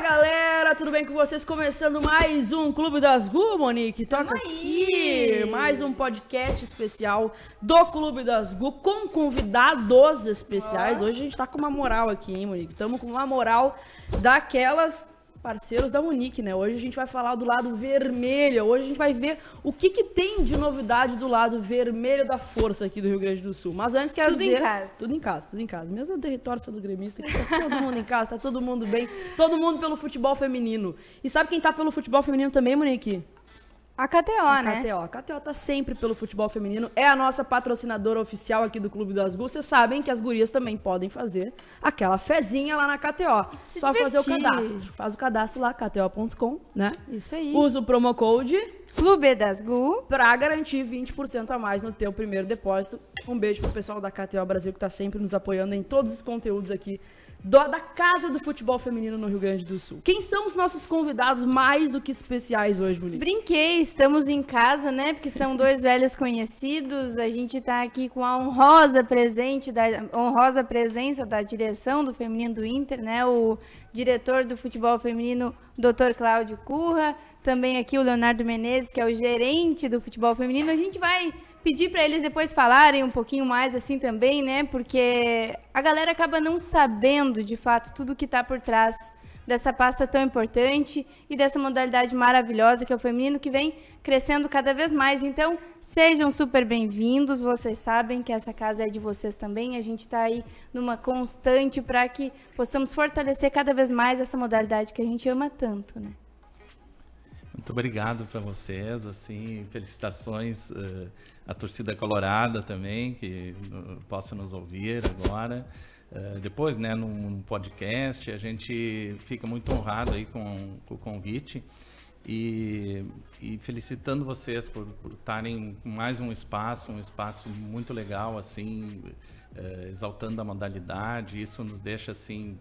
Galera, tudo bem com vocês? Começando mais um Clube das Gu, Monique. Toca aqui mais um podcast especial do Clube das Gu com convidados especiais. Hoje a gente tá com uma moral aqui, hein, Monique? Estamos com uma moral daquelas parceiros da Monique, né? Hoje a gente vai falar do lado vermelho. Hoje a gente vai ver o que tem de novidade do lado vermelho da força aqui do Rio Grande do Sul. Mas antes quero tudo dizer... em casa. Tudo em casa. Mesmo no território sou do gremista, aqui tá todo mundo em casa, tá todo mundo bem. Todo mundo pelo futebol feminino. E sabe quem tá pelo futebol feminino também, Monique? A KTO, né? A KTO tá sempre pelo futebol feminino, é a nossa patrocinadora oficial aqui do Clube das Gu. Vocês sabem que as gurias também podem fazer aquela fezinha lá na KTO. Só fazer o cadastro. Faz o cadastro lá, kto.com, né? Isso aí. Usa o promo code Clube das Gu pra garantir 20% a mais no teu primeiro depósito. Um beijo pro pessoal da KTO Brasil que tá sempre nos apoiando em todos os conteúdos aqui da Casa do Futebol Feminino no Rio Grande do Sul. Quem são os nossos convidados mais do que especiais hoje, Monique? Brinquei, estamos em casa, né? Porque são dois velhos conhecidos. A gente tá aqui com a honrosa presença da direção do Feminino do Inter, né? O diretor do futebol feminino, Dr. Cláudio Curra. Também aqui o Leonardo Menezes, que é o gerente do futebol feminino. A gente vai pedir para eles depois falarem um pouquinho mais assim também, né? Porque a galera acaba não sabendo, de fato, tudo que está por trás dessa pasta tão importante e dessa modalidade maravilhosa que é o feminino, que vem crescendo cada vez mais. Então, sejam super bem-vindos. Vocês sabem que essa casa é de vocês também. A gente está aí numa constante para que possamos fortalecer cada vez mais essa modalidade que a gente ama tanto, né? Muito obrigado para vocês, assim, felicitações à torcida colorada também, que possa nos ouvir agora. Depois, né, num podcast, a gente fica muito honrado aí com o convite e felicitando vocês por estarem com mais um espaço muito legal, assim, exaltando a modalidade. Isso nos deixa, assim,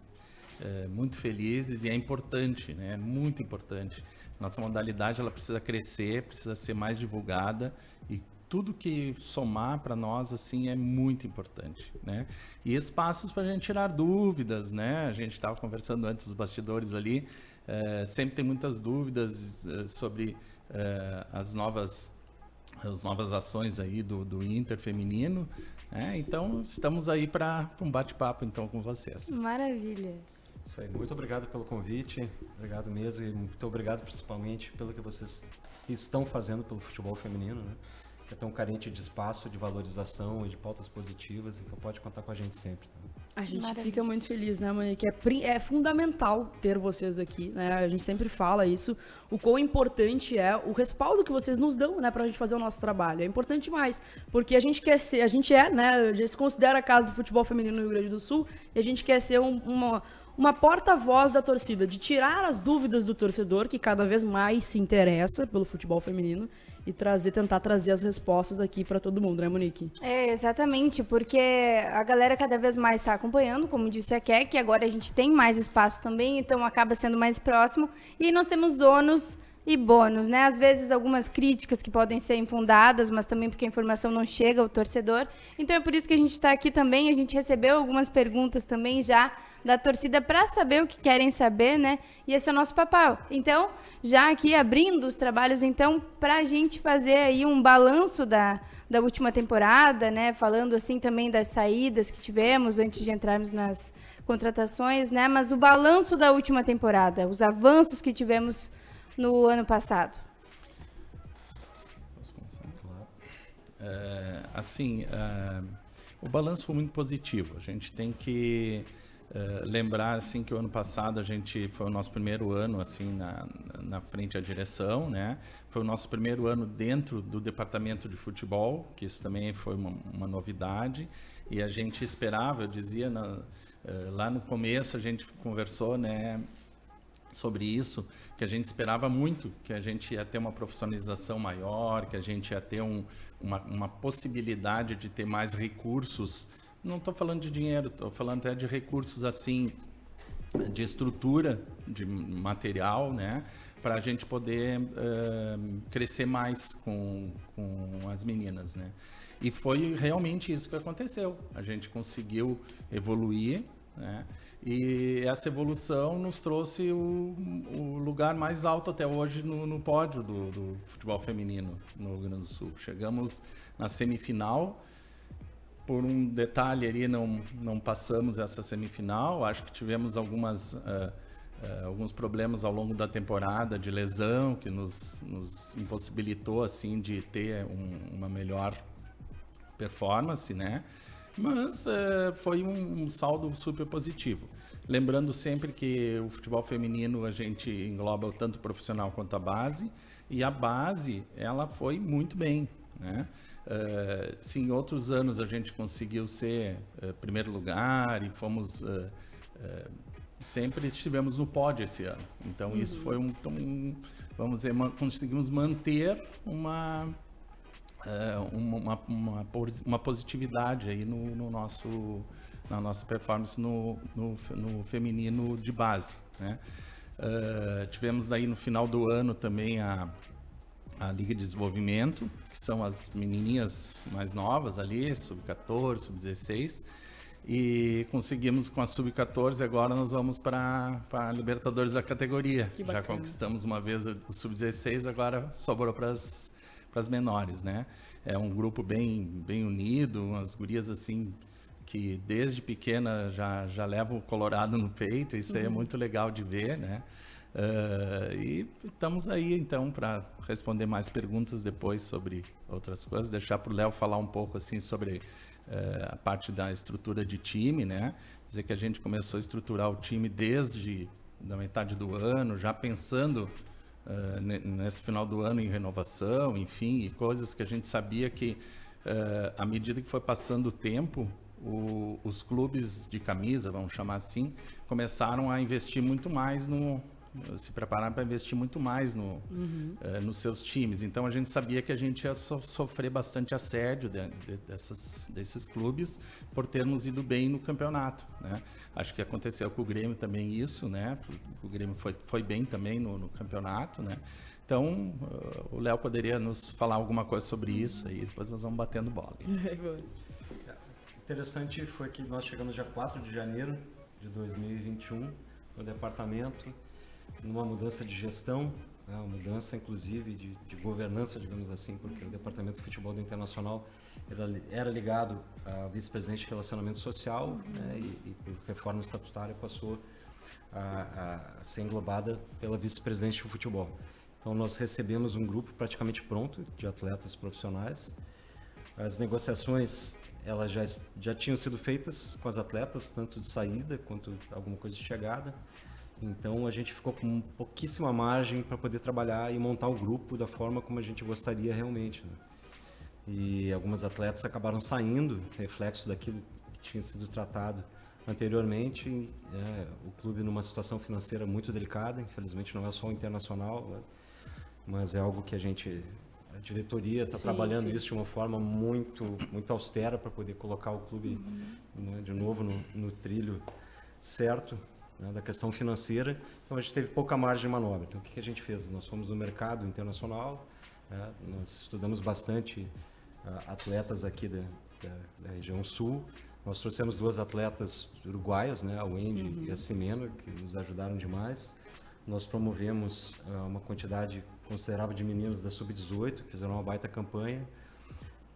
muito felizes e é importante, né, muito importante. Nossa modalidade ela precisa crescer, precisa ser mais divulgada e tudo que somar para nós assim é muito importante, né? E espaços para a gente tirar dúvidas, né? A gente estava conversando antes dos bastidores ali, sempre tem muitas dúvidas sobre as novas ações aí do Inter feminino, né? Então estamos aí para um bate-papo então com vocês. Maravilha. Isso aí, muito obrigado pelo convite, obrigado mesmo e muito obrigado principalmente pelo que vocês estão fazendo pelo futebol feminino, né? Que é tão carente de espaço, de valorização e de pautas positivas, então pode contar com a gente sempre. Tá? A gente fica muito feliz, né, Monique? É fundamental ter vocês aqui, né? A gente sempre fala isso, o quão importante é o respaldo que vocês nos dão, né, pra gente fazer o nosso trabalho. É importante demais, porque a gente quer ser, né, a gente se considera a casa do futebol feminino no Rio Grande do Sul, e a gente quer ser uma porta-voz da torcida, de tirar as dúvidas do torcedor, que cada vez mais se interessa pelo futebol feminino, e tentar trazer as respostas aqui para todo mundo, né, Monique? Exatamente, porque a galera cada vez mais está acompanhando, como disse a Kek, agora a gente tem mais espaço também, então acaba sendo mais próximo, e nós temos ônus e bônus, né? Às vezes algumas críticas que podem ser infundadas, mas também porque a informação não chega ao torcedor. Então é por isso que a gente está aqui também. A gente recebeu algumas perguntas também já da torcida para saber o que querem saber, né? E esse é o nosso papel. Então, já aqui abrindo os trabalhos, então, para a gente fazer aí um balanço da última temporada, né? Falando assim também das saídas que tivemos antes de entrarmos nas contratações, né? Mas o balanço da última temporada, os avanços que tivemos no ano passado. Posso começar? Claro. O balanço foi muito positivo. A gente tem que lembrar assim que o ano passado a gente foi o nosso primeiro ano assim na frente à direção, né? Foi o nosso primeiro ano dentro do departamento de futebol, que isso também foi uma novidade. E a gente esperava, eu dizia lá no começo a gente conversou, né? Sobre isso, que a gente esperava muito, que a gente ia ter uma profissionalização maior, que a gente ia ter uma possibilidade de ter mais recursos. Não estou falando de dinheiro, estou falando até de recursos assim, de estrutura, de material, né? Para a gente poder crescer mais com as meninas, né? E foi realmente isso que aconteceu. A gente conseguiu evoluir, né? E essa evolução nos trouxe o lugar mais alto até hoje no pódio do futebol feminino no Rio Grande do Sul. Chegamos na semifinal, por um detalhe ali não passamos essa semifinal, acho que tivemos alguns problemas ao longo da temporada de lesão que nos impossibilitou assim de ter uma melhor performance, né? Mas foi um saldo super positivo. Lembrando sempre que o futebol feminino a gente engloba tanto o profissional quanto a base, e a base ela foi muito bem, né? Se em outros anos a gente conseguiu ser primeiro lugar e fomos sempre estivemos no pódio esse ano. Então isso foi vamos dizer, conseguimos manter uma positividade aí na nossa performance no feminino de base, né? Tivemos aí no final do ano também a Liga de Desenvolvimento, que são as menininhas mais novas ali, sub-14, sub-16, e conseguimos com a sub-14, agora nós vamos para a Libertadores da categoria. Já conquistamos uma vez o sub-16, agora sobrou para as menores, né? É um grupo bem unido, umas gurias assim que desde pequena já levam o Colorado no peito, isso aí é muito legal de ver, né? E estamos aí então para responder mais perguntas depois sobre outras coisas, deixar para o Léo falar um pouco assim sobre a parte da estrutura de time, né? Dizer que a gente começou a estruturar o time desde da metade do ano, já pensando nesse final do ano em renovação, enfim, e coisas que a gente sabia que à medida que foi passando o tempo, os clubes de camisa, vamos chamar assim, começaram a investir muito mais se prepararam para investir muito mais nos seus times. Então a gente sabia que a gente ia sofrer bastante assédio desses clubes por termos ido bem no campeonato, né? Acho que aconteceu com o Grêmio também isso, né? O Grêmio foi bem também no campeonato, né? Então o Léo poderia nos falar alguma coisa sobre isso e depois nós vamos batendo bola. Interessante foi que nós chegamos dia 4 de janeiro de 2021 no departamento, numa mudança de gestão, né, uma mudança inclusive de governança, digamos assim, porque o Departamento de Futebol do Internacional era ligado à vice-presidente de Relacionamento Social, né, e por reforma estatutária passou a ser englobada pela vice-presidente de futebol. Então nós recebemos um grupo praticamente pronto de atletas profissionais. As negociações elas já tinham sido feitas com as atletas, tanto de saída quanto alguma coisa de chegada. Então a gente ficou com pouquíssima margem para poder trabalhar e montar o grupo da forma como a gente gostaria realmente, né? E algumas atletas acabaram saindo, reflexo daquilo que tinha sido tratado anteriormente. O clube numa situação financeira muito delicada, infelizmente não é só o Internacional, né? Mas é algo que a diretoria está trabalhando isso de uma forma muito austera para poder colocar o clube, né, de novo no trilho certo, né, da questão financeira. Então a gente teve pouca margem de manobra. Então o que a gente fez? Nós fomos no mercado internacional, né, nós estudamos bastante atletas aqui da região sul. Nós trouxemos 2 atletas uruguaias, né, a Wendy e a Simena, que nos ajudaram demais. Nós promovemos uma quantidade considerável de meninos da Sub-18, que fizeram uma baita campanha,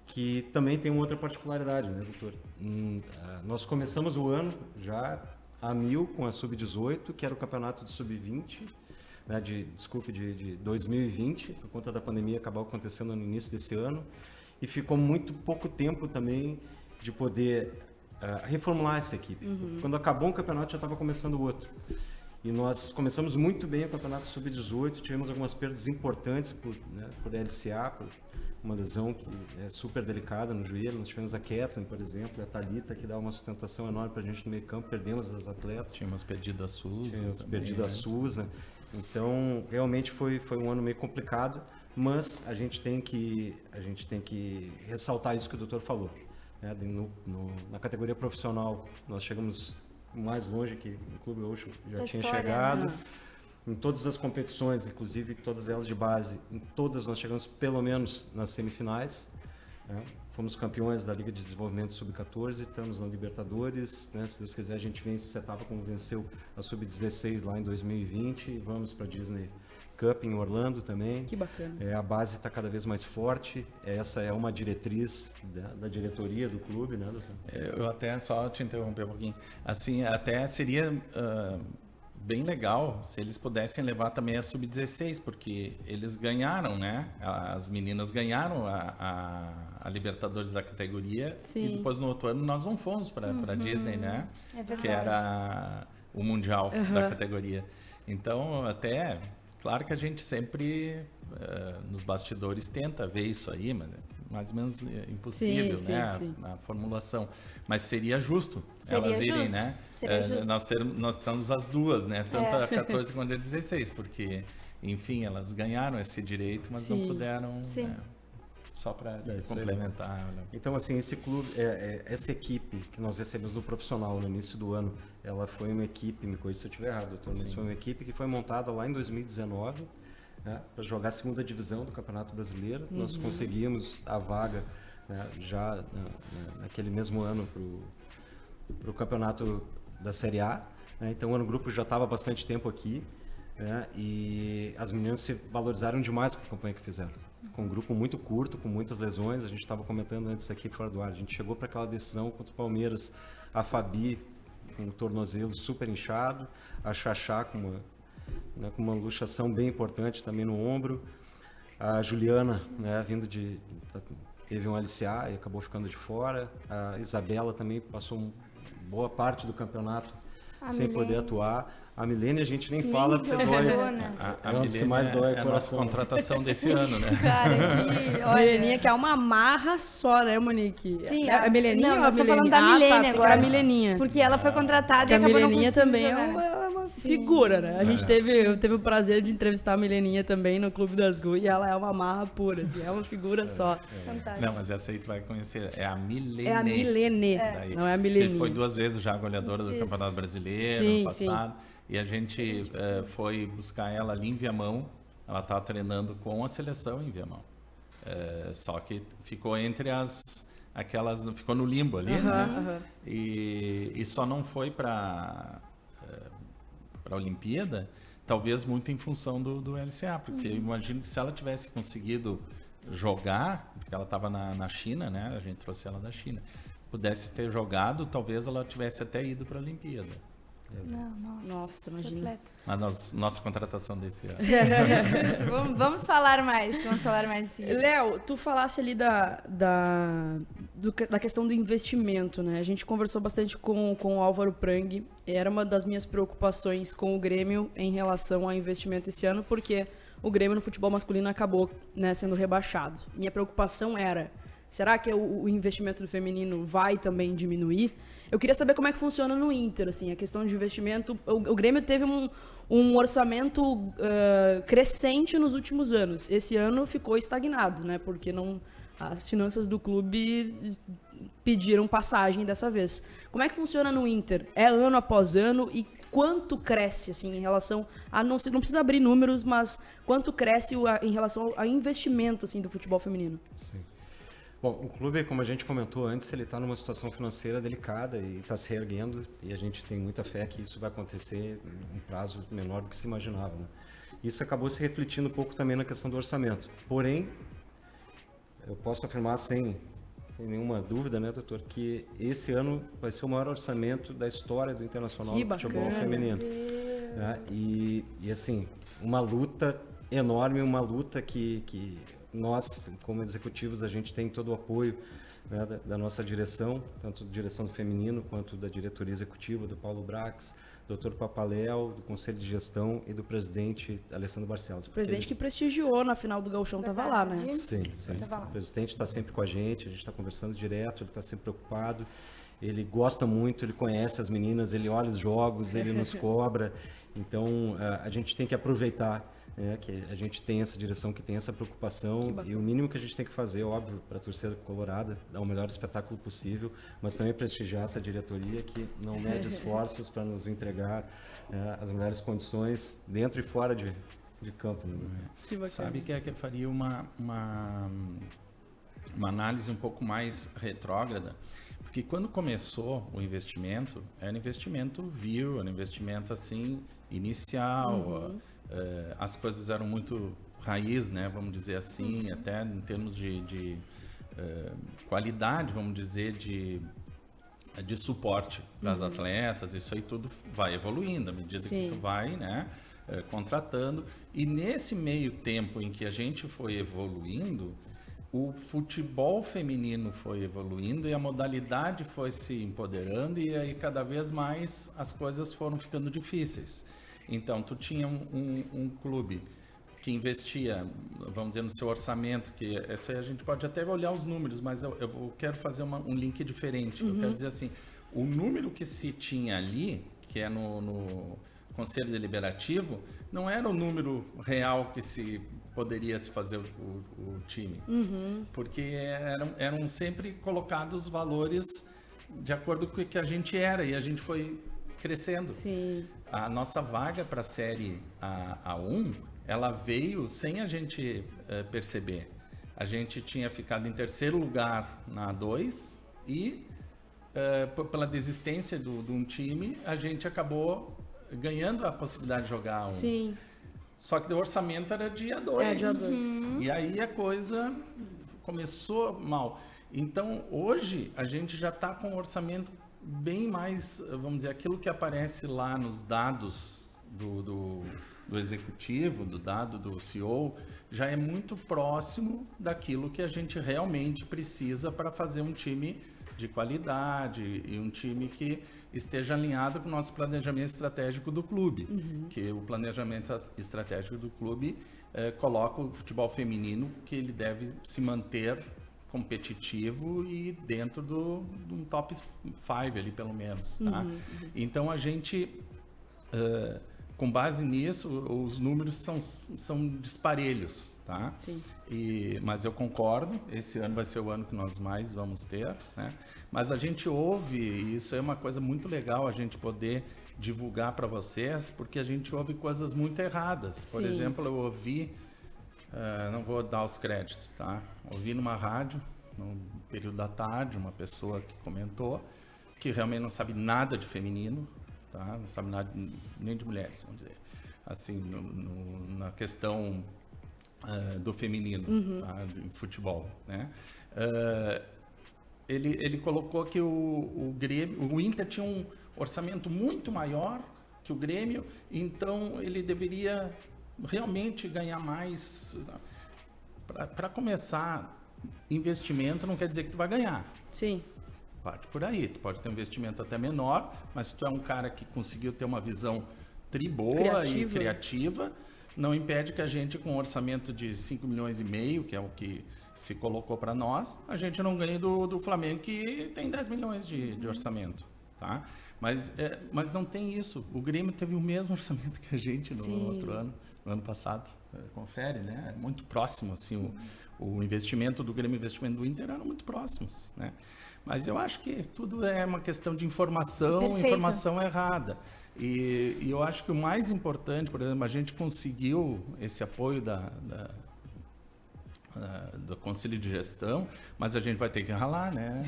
que também tem uma outra particularidade, né, doutor? Nós começamos o ano já a 1000 com a Sub-18, que era o campeonato de Sub-20, né, de 2020, por conta da pandemia, acabou acontecendo no início desse ano, e ficou muito pouco tempo também de poder reformular essa equipe. Quando acabou um campeonato, já estava começando o outro. E nós começamos muito bem o campeonato Sub-18, tivemos algumas perdas importantes por LCA, por uma lesão que é super delicada no joelho. Nós tivemos a Kathleen, por exemplo, a Thalita, que dá uma sustentação enorme para a gente no meio campo, perdemos as atletas. Tínhamos perdido a Suza. Tínhamos perdido a Suza. Então, realmente foi um ano meio complicado, mas a gente tem que ressaltar isso que o doutor falou, né? Na categoria profissional, nós chegamos mais longe que o Clube Oxo já tinha chegado. Em todas as competições, inclusive todas elas de base, em todas nós chegamos pelo menos nas semifinais. né? Fomos campeões da Liga de Desenvolvimento Sub-14, estamos na Libertadores, né? Se Deus quiser a gente vence essa etapa como venceu a Sub-16 lá em 2020 e vamos para a Disney Cup em Orlando também. Que bacana. A base está cada vez mais forte, essa é uma diretriz da diretoria do clube, né, doutor? Eu até, só te interromper um pouquinho, assim, até seria bem legal se eles pudessem levar também a Sub-16, porque eles ganharam, né? As meninas ganharam a Libertadores da categoria. Sim. E depois no outro ano nós não fomos para Disney, né? É verdade. Que era o Mundial da categoria. Então, até, claro que a gente sempre, nos bastidores, tenta ver isso aí, mas é mais ou menos impossível, Sim, né? sim. A formulação. Mas seria justo Seria elas irem, justo. né? Seria justo. Nós estamos as duas, né? Tanto a 14 quanto a 16, porque, enfim, elas ganharam esse direito, mas não Sim. puderam, Sim. né? Só para isso aí. complementar. Né? Então, assim, esse clube, essa equipe que nós recebemos no profissional no início do ano, ela foi uma equipe, me corrija se eu estiver errado, doutor, mas foi uma equipe que foi montada lá em 2019, né, para jogar a segunda divisão do Campeonato Brasileiro. Nós conseguimos a vaga, né, já naquele mesmo ano para o Campeonato da Série A. Né, então, o grupo já estava há bastante tempo aqui, né, e as meninas se valorizaram demais com a campanha que fizeram. Com um grupo muito curto, com muitas lesões, a gente estava comentando antes aqui fora do ar, a gente chegou para aquela decisão contra o Palmeiras, a Fabi com o tornozelo super inchado, a Xaxá com uma luxação bem importante também no ombro, a Juliana, né, teve um LCA e acabou ficando de fora, a Isabela também passou boa parte do campeonato sem poder atuar. A Milene a gente nem fala porque dói. A É um dos que Milene mais dói é a o nossa coração. contratação desse ano, né? Cara, que... A Meleninha que é uma marra só, né, Monique? Sim, a Meleninha não, ou a nós tô Milene? falando da Milene tá, pensei que agora. era a Mileninha. Porque ela foi contratada Porque e a acabou não Mileninha conseguindo também é jogar. uma figura, né? A gente teve o prazer de entrevistar a Mileninha também no Clube das Gu e ela é uma marra pura, assim, é uma figura só. Fantástico. Não, mas essa aí tu vai conhecer. É a Milene. É a Milene, Daí. não é a Que Mileninha. foi 2 vezes já goleadora do Isso. Campeonato Brasileiro Sim, no passado. E a gente foi buscar ela ali em Viamão. Ela estava treinando com a seleção em Viamão. Só que ficou entre aquelas, ficou no limbo ali, né? E só não foi para a Olimpíada, talvez muito em função do LCA, porque eu imagino que se ela tivesse conseguido jogar, porque ela estava na China, né? A gente trouxe ela da China, pudesse ter jogado, talvez ela tivesse até ido para a Olimpíada. Não, Nossa, que imagina. atleta. Nossa contratação desse ano. Isso. Vamos falar mais. Vamos falar mais sim. Léo, tu falasse ali da questão do investimento, né? A gente conversou bastante com o Álvaro Prang. Era uma das minhas preocupações com o Grêmio em relação ao investimento esse ano, porque o Grêmio no futebol masculino acabou, né, sendo rebaixado. Minha preocupação era, será que o investimento do feminino vai também diminuir? Eu queria saber como é que funciona no Inter, assim, a questão de investimento. O Grêmio teve um orçamento crescente nos últimos anos. Esse ano ficou estagnado, né? Porque as finanças do clube pediram passagem dessa vez. Como é que funciona no Inter? É ano após ano e quanto cresce, assim, em relação a... Não precisa abrir números, mas quanto cresce em relação ao investimento, assim, do futebol feminino? Sim. Bom, o clube, como a gente comentou antes, ele está numa situação financeira delicada e está se reerguendo, e a gente tem muita fé que isso vai acontecer em um prazo menor do que se imaginava, né? Isso acabou se refletindo um pouco também na questão do orçamento. Porém, eu posso afirmar sem nenhuma dúvida, né, doutor, que esse ano vai ser o maior orçamento da história do Internacional do Futebol Feminino. Né? E assim, uma luta enorme, uma luta que nós, como executivos, a gente tem todo o apoio, né, da nossa direção, tanto da direção do feminino quanto da diretoria executiva, do Paulo Brax, do Dr. Papaléu, do Conselho de Gestão e do presidente Alessandro Barcelos. O presidente que prestigiou na final do Gauchão estava lá, né? Sim. Tava lá. O presidente está sempre com a gente está conversando direto, ele está sempre preocupado, ele gosta muito, ele conhece as meninas, ele olha os jogos, ele nos cobra. Então, a gente tem que aproveitar, né, que a gente tem essa direção, que tem essa preocupação, e o mínimo que a gente tem que fazer, óbvio, para a torcida colorada, dar o melhor espetáculo possível, mas também prestigiar essa diretoria que não mede esforços para nos entregar as melhores condições dentro e fora de campo. Né? Que bacana. Sabe que faria uma análise um pouco mais retrógrada, porque quando começou o investimento, era um investimento era um investimento assim, inicial, as coisas eram muito raiz, né, vamos dizer assim, até em termos de qualidade, vamos dizer, de suporte para as atletas, isso aí tudo vai evoluindo à medida que tu vai, né, contratando. E nesse meio tempo em que a gente foi evoluindo, o futebol feminino foi evoluindo e a modalidade foi se empoderando, e aí cada vez mais as coisas foram ficando difíceis. Então, tu tinha um clube que investia, vamos dizer, no seu orçamento, que isso aí a gente pode até olhar os números, mas eu quero fazer um link diferente. Eu quero dizer assim, o número que se tinha ali, que é no Conselho Deliberativo, não era o número real que se poderia se fazer o time, porque eram sempre colocados valores de acordo com o que a gente era, e a gente foi crescendo. Sim. A nossa vaga para a Série A1, ela veio sem a gente perceber. A gente tinha ficado em terceiro lugar na A2 e, pela desistência de um time, a gente acabou ganhando a possibilidade de jogar A1. Sim. Só que o orçamento era de A2. De A2. E aí a coisa começou mal. Então, hoje, a gente já está com um orçamento bem mais, vamos dizer, aquilo que aparece lá nos dados do executivo, do dado do CEO, já é muito próximo daquilo que a gente realmente precisa para fazer um time de qualidade e um time que esteja alinhado com o nosso planejamento estratégico do clube, que o planejamento estratégico do clube coloca o futebol feminino que ele deve se manter competitivo e dentro de um top 5 ali, pelo menos. Tá? Então, a gente, com base nisso, os números são disparelhos. Tá? Sim. Mas eu concordo, esse ano vai ser o ano que nós mais vamos ter, né? Mas a gente ouve, e isso é uma coisa muito legal a gente poder divulgar para vocês, porque a gente ouve coisas muito erradas. Por exemplo, eu ouvi, não vou dar os créditos, tá? Ouvi numa rádio, no período da tarde, uma pessoa que comentou que realmente não sabe nada de feminino, tá? Não sabe nada nem de mulheres, vamos dizer. Assim, na questão do feminino, tá? Em futebol, né? Ele colocou que o Inter tinha um orçamento muito maior que o Grêmio, então ele deveria realmente ganhar mais. Para começar, investimento não quer dizer que tu vai ganhar. Sim. Parte por aí, tu pode ter um investimento até menor, mas se tu é um cara que conseguiu ter uma visão boa e criativa, não impede que a gente, com um orçamento de 5,5 milhões, que é o que se colocou para nós, a gente não ganhe do Flamengo, que tem 10 milhões de orçamento, tá? Mas não tem isso. O Grêmio teve o mesmo orçamento que a gente no outro ano, no ano passado. Confere, né? É muito próximo, assim, o investimento do Grêmio e o investimento do Inter eram muito próximos, né? Mas eu acho que tudo é uma questão de informação, informação errada. E eu acho que o mais importante, por exemplo, a gente conseguiu esse apoio do Conselho de Gestão, mas a gente vai ter que ralar, né?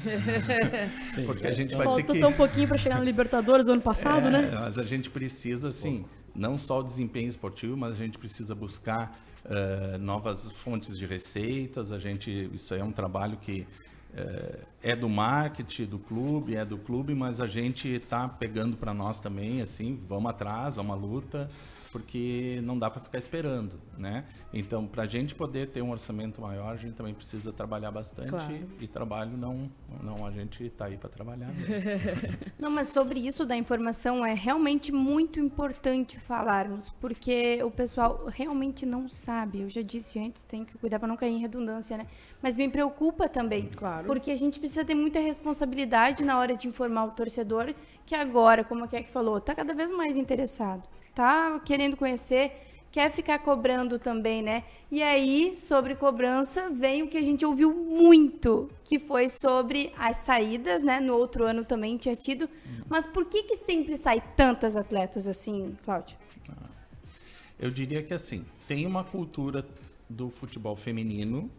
Sim, porque a gente vai Falta ter que... tão pouquinho para chegar no Libertadores do ano passado, né? Mas a gente precisa, assim, não só o desempenho esportivo, mas a gente precisa buscar novas fontes de receitas. Isso aí é um trabalho que é do marketing do clube, mas a gente está pegando para nós também, assim, vamos atrás, vamos à luta, porque não dá para ficar esperando, né? Então, para a gente poder ter um orçamento maior, a gente também precisa trabalhar bastante. Claro. E trabalho não a gente está aí para trabalhar mesmo. Não, mas sobre isso da informação é realmente muito importante falarmos, porque o pessoal realmente não sabe. Eu já disse antes, tem que cuidar para não cair em redundância, né? Mas me preocupa também, Claro. porque a gente precisa ter muita responsabilidade na hora de informar o torcedor, que agora, como a Kek falou, está cada vez mais interessado, tá querendo conhecer, quer ficar cobrando também, né? E aí, sobre cobrança, vem o que a gente ouviu muito, que foi sobre as saídas, né? No outro ano também tinha tido. Mas por que sempre sai tantas atletas assim, Cláudio? Eu diria que, assim, tem uma cultura do futebol feminino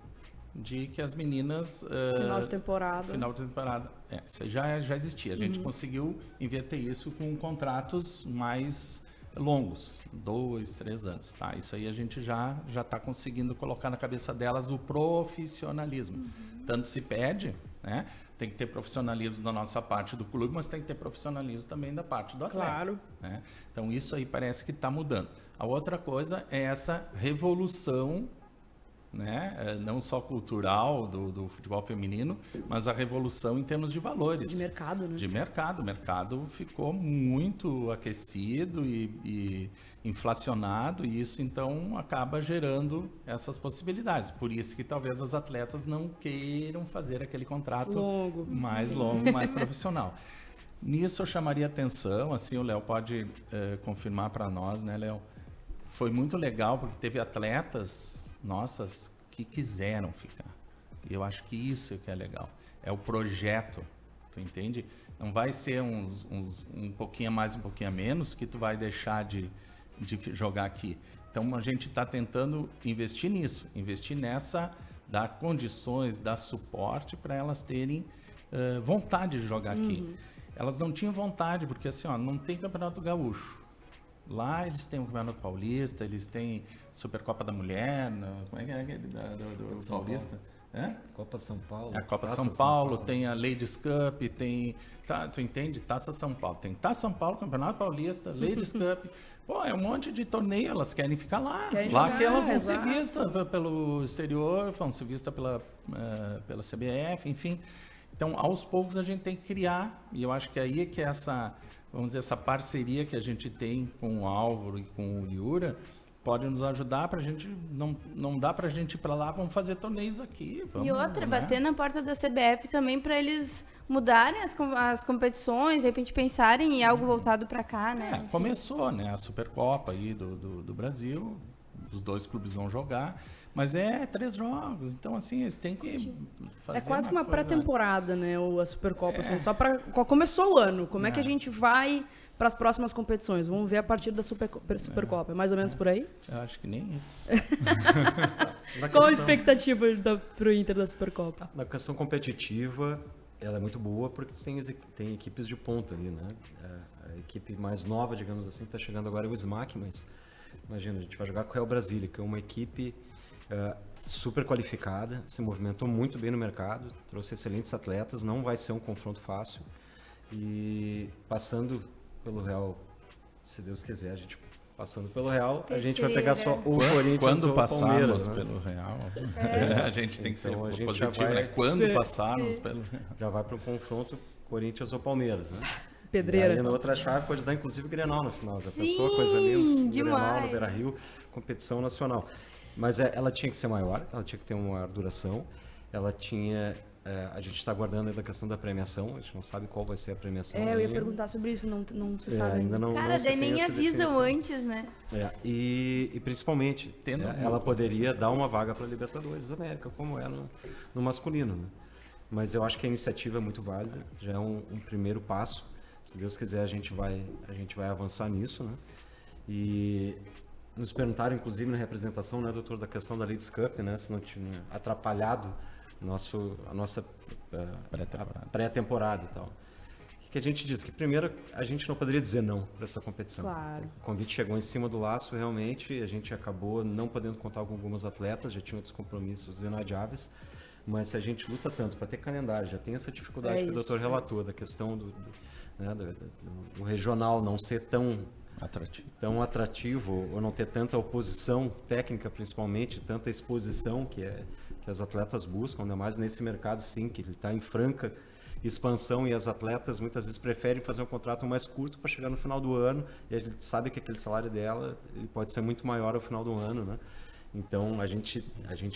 de que as meninas... Final de temporada. Final de temporada. Isso aí já existia. A gente conseguiu inverter isso com contratos mais longos, 2, 3 anos, tá? Isso aí a gente já está conseguindo colocar na cabeça delas o profissionalismo. Tanto se pede, né? Tem que ter profissionalismo da nossa parte do clube, mas tem que ter profissionalismo também da parte do atleta. Claro. Né? Então isso aí parece que está mudando. A outra coisa é essa revolução, né? Não só cultural do futebol feminino, mas a revolução em termos de valores. De mercado, né? De mercado. O mercado ficou muito aquecido e inflacionado, e isso então acaba gerando essas possibilidades. Por isso que talvez as atletas não queiram fazer aquele contrato mais longo, mais profissional. Nisso eu chamaria atenção, assim, o Léo pode confirmar para nós, né, Léo? Foi muito legal porque teve atletas nossas que quiseram ficar. E eu acho que isso que é legal. É o projeto, tu entende? Não vai ser um pouquinho a mais, um pouquinho a menos que tu vai deixar de jogar aqui. Então a gente está tentando investir nisso, investir nessa, dar condições, dar suporte para elas terem vontade de jogar aqui. Elas não tinham vontade, porque assim, ó, não tem Campeonato Gaúcho. Lá eles têm o Campeonato Paulista, eles têm Supercopa da Mulher, como é que é aquele do Paulista? Copa São Paulo. A Copa São Paulo, tem a Ladies Cup, tem, tu entende? Taça São Paulo. Tem Taça São Paulo, Campeonato Paulista, Ladies Cup. Pô, é um monte de torneio, elas querem ficar lá. Querem lá jogar, que elas vão exato. ser vistas pelo exterior, vão ser vistas pela CBF, enfim. Então, aos poucos a gente tem que criar, e eu acho que aí é que essa, vamos dizer, essa parceria que a gente tem com o Álvaro e com o Iura pode nos ajudar para a gente, não dá para a gente ir para lá, vamos fazer torneios aqui. Vamos, E outra, né? bater na porta da CBF também para eles mudarem as competições, de repente pensarem em algo voltado para cá, né? Começou, né, a Supercopa aí do Brasil, os 2 clubes vão jogar, mas 3 jogos, então assim, eles têm que fazer É quase que uma coisa... pré-temporada, né, a Supercopa, assim, só para começou o ano, como é que a gente vai para as próximas competições? Vamos ver a partir da Supercopa, é mais ou menos por aí? Eu acho que nem isso. Qual a expectativa para o Inter da Supercopa? Na questão competitiva, ela é muito boa porque tem equipes de ponta ali, né? A equipe mais nova, digamos assim, está chegando agora é o SMAC, mas imagina, a gente vai jogar com o Real Brasília, que é uma equipe super qualificada, se movimentou muito bem no mercado, trouxe excelentes atletas, não vai ser um confronto fácil. E passando pelo Real, se Deus quiser, a gente passando pelo Real, a gente vai pegar só o Corinthians quando ou o Palmeiras, passarmos né? pelo Real, a gente tem que Então, a ser gente positivo, já vai- né? Quando passarmos pelo Real. Já vai para o confronto Corinthians ou Palmeiras, né? Pedreira. E aí, na outra chave pode dar inclusive o Grenal no final. Já Sim, pensou? Coisa linda. demais. Grenal no Beira-Rio, competição nacional. Mas ela tinha que ser maior, ela tinha que ter uma maior duração. Ela tinha... a gente está aguardando ainda a questão da premiação, a gente não sabe qual vai ser a premiação. Eu ia ainda. perguntar sobre isso, não se sabe Ainda não, Cara, não se daí tem nem essa avisam definição. antes, né? E principalmente, Tendo ela poderia dar uma vaga para a Libertadores da América, como é no masculino. Né? Mas eu acho que a iniciativa é muito válida, já é um primeiro passo. Se Deus quiser, a gente vai avançar nisso. Né? E nos perguntaram, inclusive, na representação, né, doutor, da questão da Ladies Cup, né, se não tinha atrapalhado a nossa pré-temporada e tal. O que a gente diz? Que primeiro a gente não poderia dizer não para essa competição. Claro. O convite chegou em cima do laço, realmente, a gente acabou não podendo contar com alguns atletas, já tinha outros compromissos inadiáveis, mas se a gente luta tanto para ter calendário, já tem essa dificuldade que o doutor relatou, da questão do regional não ser tão atrativo ou não ter tanta oposição técnica, principalmente, tanta exposição que as atletas buscam, ainda mais nesse mercado, sim, que ele está em franca expansão e as atletas muitas vezes preferem fazer um contrato mais curto para chegar no final do ano e a gente sabe que aquele salário dela ele pode ser muito maior ao final do ano, né? Então, a gente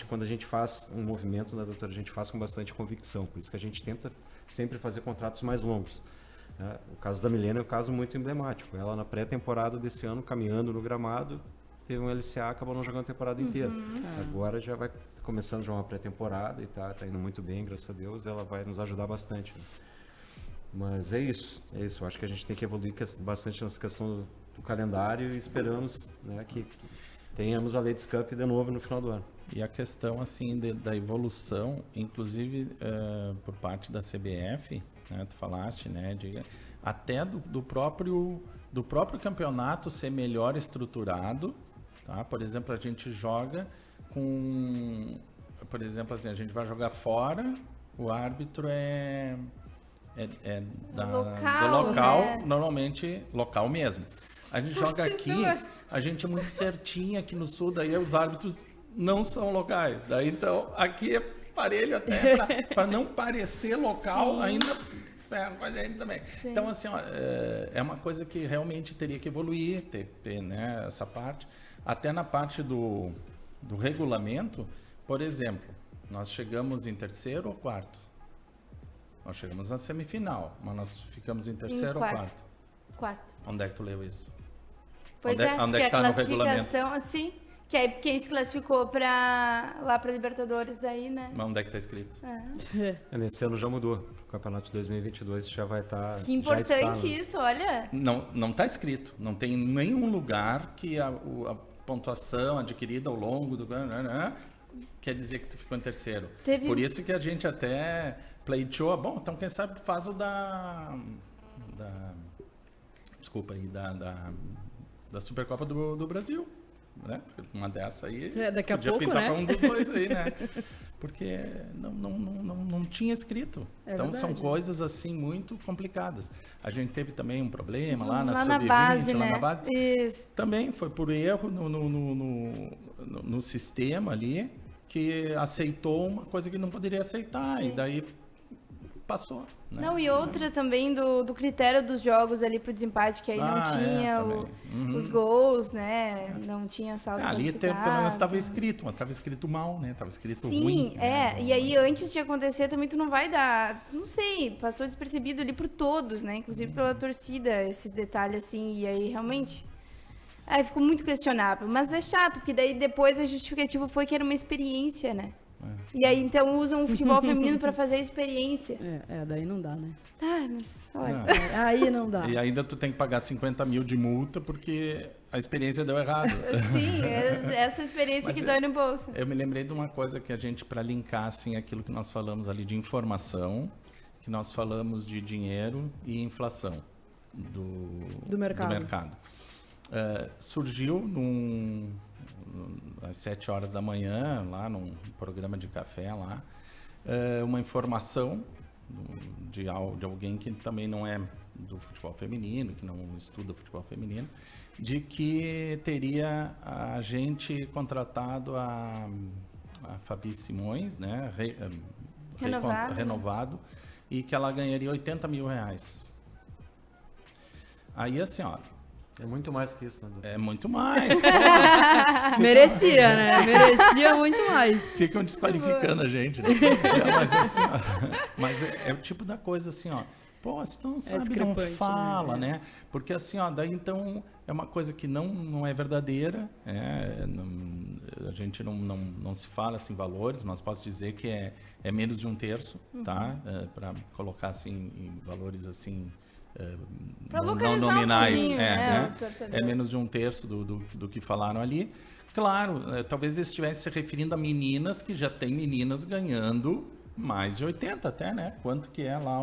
quando a gente faz um movimento, né, doutora, a gente faz com bastante convicção, por isso que a gente tenta sempre fazer contratos mais longos. Né? O caso da Milena é um caso muito emblemático. Ela, na pré-temporada desse ano, caminhando no gramado, teve um LCA, acabou não jogando a temporada inteira. Agora já vai começando já uma pré-temporada e tá indo muito bem, graças a Deus, ela vai nos ajudar bastante. Né? Mas é isso. Eu acho que a gente tem que evoluir bastante nessa questão do calendário e esperamos, né, que tenhamos a Ladies Cup de novo no final do ano. E a questão assim da evolução, inclusive por parte da CBF, né, tu falaste, né, até do próprio campeonato ser melhor estruturado, tá? Por exemplo, a gente joga por exemplo, assim, a gente vai jogar fora, o árbitro do local, né? Normalmente local mesmo. A gente joga aqui, a gente é muito certinho aqui no sul, daí os árbitros não são locais. Daí então aqui é parelho até para não parecer local, ainda ferro com a gente também. Sim. Então assim, ó, é uma coisa que realmente teria que evoluir, ter, né, essa parte. Até na parte do regulamento, por exemplo, nós chegamos em terceiro ou quarto? Nós chegamos na semifinal, mas nós ficamos em terceiro ou quarto? Quarto. Onde é que tu leu isso? Pois onde é que tá no regulamento? Classificação, assim, que aí quem se classificou lá para Libertadores daí, né? Mas onde é que tá escrito? Nesse ano já mudou. O campeonato de 2022 já vai estar... Que importante isso, olha. Não tá escrito. Não tem nenhum lugar que a pontuação adquirida ao longo do... quer dizer que tu ficou em terceiro. Por isso que a gente até pleiteou, bom, então quem sabe faz o desculpa aí, da Supercopa do Brasil, né? Uma dessa aí, daqui a podia pouco, pintar né? para um dos dois aí, né? Porque não tinha escrito. Então verdade, são coisas assim muito complicadas. A gente teve também um problema lá na na Sub-20, base, lá né? na base. Isso. Também foi por erro no sistema ali, que aceitou uma coisa que não poderia aceitar. Sim. E daí passou. Né? Não, e outra também do critério dos jogos ali pro desempate, que aí não tinha os gols, né? Não tinha saldo ali qualificado. pelo menos estava escrito, mas estava escrito mal, né? Estava escrito ruim. Sim, E aí antes de acontecer também tu não vai dar, não sei, passou despercebido ali por todos, né? Inclusive pela torcida, esse detalhe assim, e aí realmente... Aí ficou muito questionável, mas é chato, porque daí depois a justificativa foi que era uma experiência, né? E aí então usam o futebol feminino para fazer a experiência. Daí não dá, né? Tá, mas olha. Aí não dá. E ainda tu tem que pagar 50 mil de multa porque a experiência deu errado. Sim, essa experiência que dói no bolso. Eu me lembrei de uma coisa que a gente, para linkar assim, aquilo que nós falamos ali de informação, que nós falamos de dinheiro e inflação do mercado. Surgiu às 7 horas da manhã, lá num programa de café lá, uma informação de alguém que também não é do futebol feminino, que não estuda futebol feminino, de que teria a gente contratado a Fabi Simões, né, renovado, e que ela ganharia 80 mil reais. Aí assim, ó, é muito mais que isso, né? É muito mais. Merecia, né? Merecia muito mais. Ficam desqualificando a gente, né? Mas assim, ó, mas é o tipo da coisa assim, ó. Pô, se tu não sabe, não fala, né? Porque assim, ó, daí então é uma coisa que não é verdadeira. A gente não se fala assim valores, mas posso dizer que é menos de um terço, tá? Para colocar assim em valores assim... não nominais, é menos de um terço do que falaram ali. Claro, talvez eles estivessem se referindo a meninas que já tem meninas ganhando mais de 80 até, né? Quanto que é lá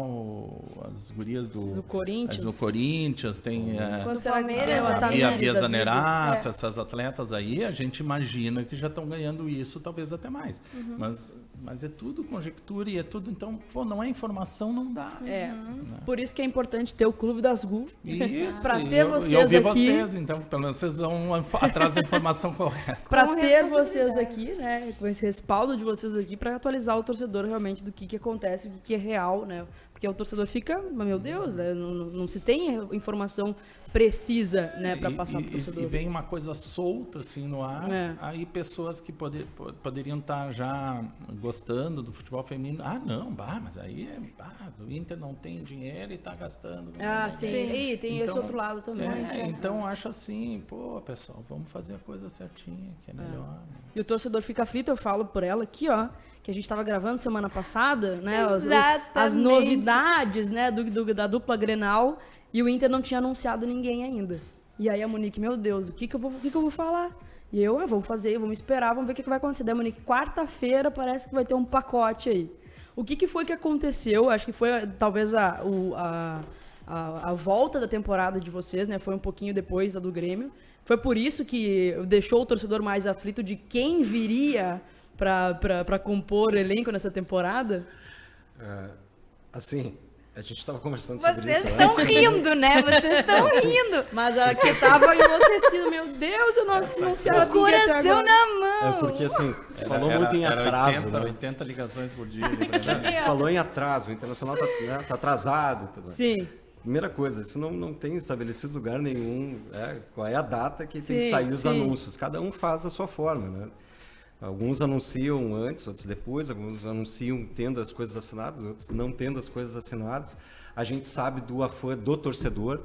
as gurias do Corinthians. Do Corinthians, tem a Bia Zanerato, essas atletas aí, a gente imagina que já estão ganhando isso, talvez até mais. Mas é tudo conjectura e é tudo, então, não é informação, não dá. Né? Por isso que é importante ter o Clube das GU. Isso. Para ter vocês ouvir aqui. Vocês, então, pelo menos vocês vão atrás da informação correta. Para ter vocês aqui, né, com esse respaldo de vocês aqui, para atualizar o torcedor realmente do que acontece, do que é real, né? Porque o torcedor fica, meu Deus, né? Não se tem informação precisa, né, para passar para o torcedor. E vem uma coisa solta assim no ar, aí pessoas que poderiam estar já gostando do futebol feminino, mas aí o Inter não tem dinheiro e está gastando. Sim. E tem então, esse outro lado também. Então acho assim, pessoal, vamos fazer a coisa certinha, que é melhor. Né? E o torcedor fica aflito, eu falo por ela aqui, ó, que a gente estava gravando semana passada, né, as novidades, né, da dupla Grenal, e o Inter não tinha anunciado ninguém ainda. E aí a Monique, meu Deus, o que eu vou falar? E eu, vamos fazer, vamos esperar, vamos ver o que vai acontecer. Daí, Monique, quarta-feira parece que vai ter um pacote aí. O que foi que aconteceu? Acho que foi talvez a volta da temporada de vocês, né? Foi um pouquinho depois da do Grêmio. Foi por isso que deixou o torcedor mais aflito de quem viria para compor o elenco nessa temporada? Assim, a gente estava conversando sobre Vocês isso estão antes. rindo, né? Vocês estão rindo. Mas a que tava enlouquecido, meu Deus, eu não anunciaram O coração na mão. Porque assim, você falou muito em atraso. 80, né? 80 ligações por dia. Você falou em atraso, o Internacional tá atrasado. Sim. Primeira coisa, isso não tem estabelecido lugar nenhum, qual é a data que tem que Sim, sair os sim. anúncios. Cada um faz da sua forma, né? Alguns anunciam antes, outros depois, alguns anunciam tendo as coisas assinadas, outros não tendo as coisas assinadas. A gente sabe do afã do torcedor,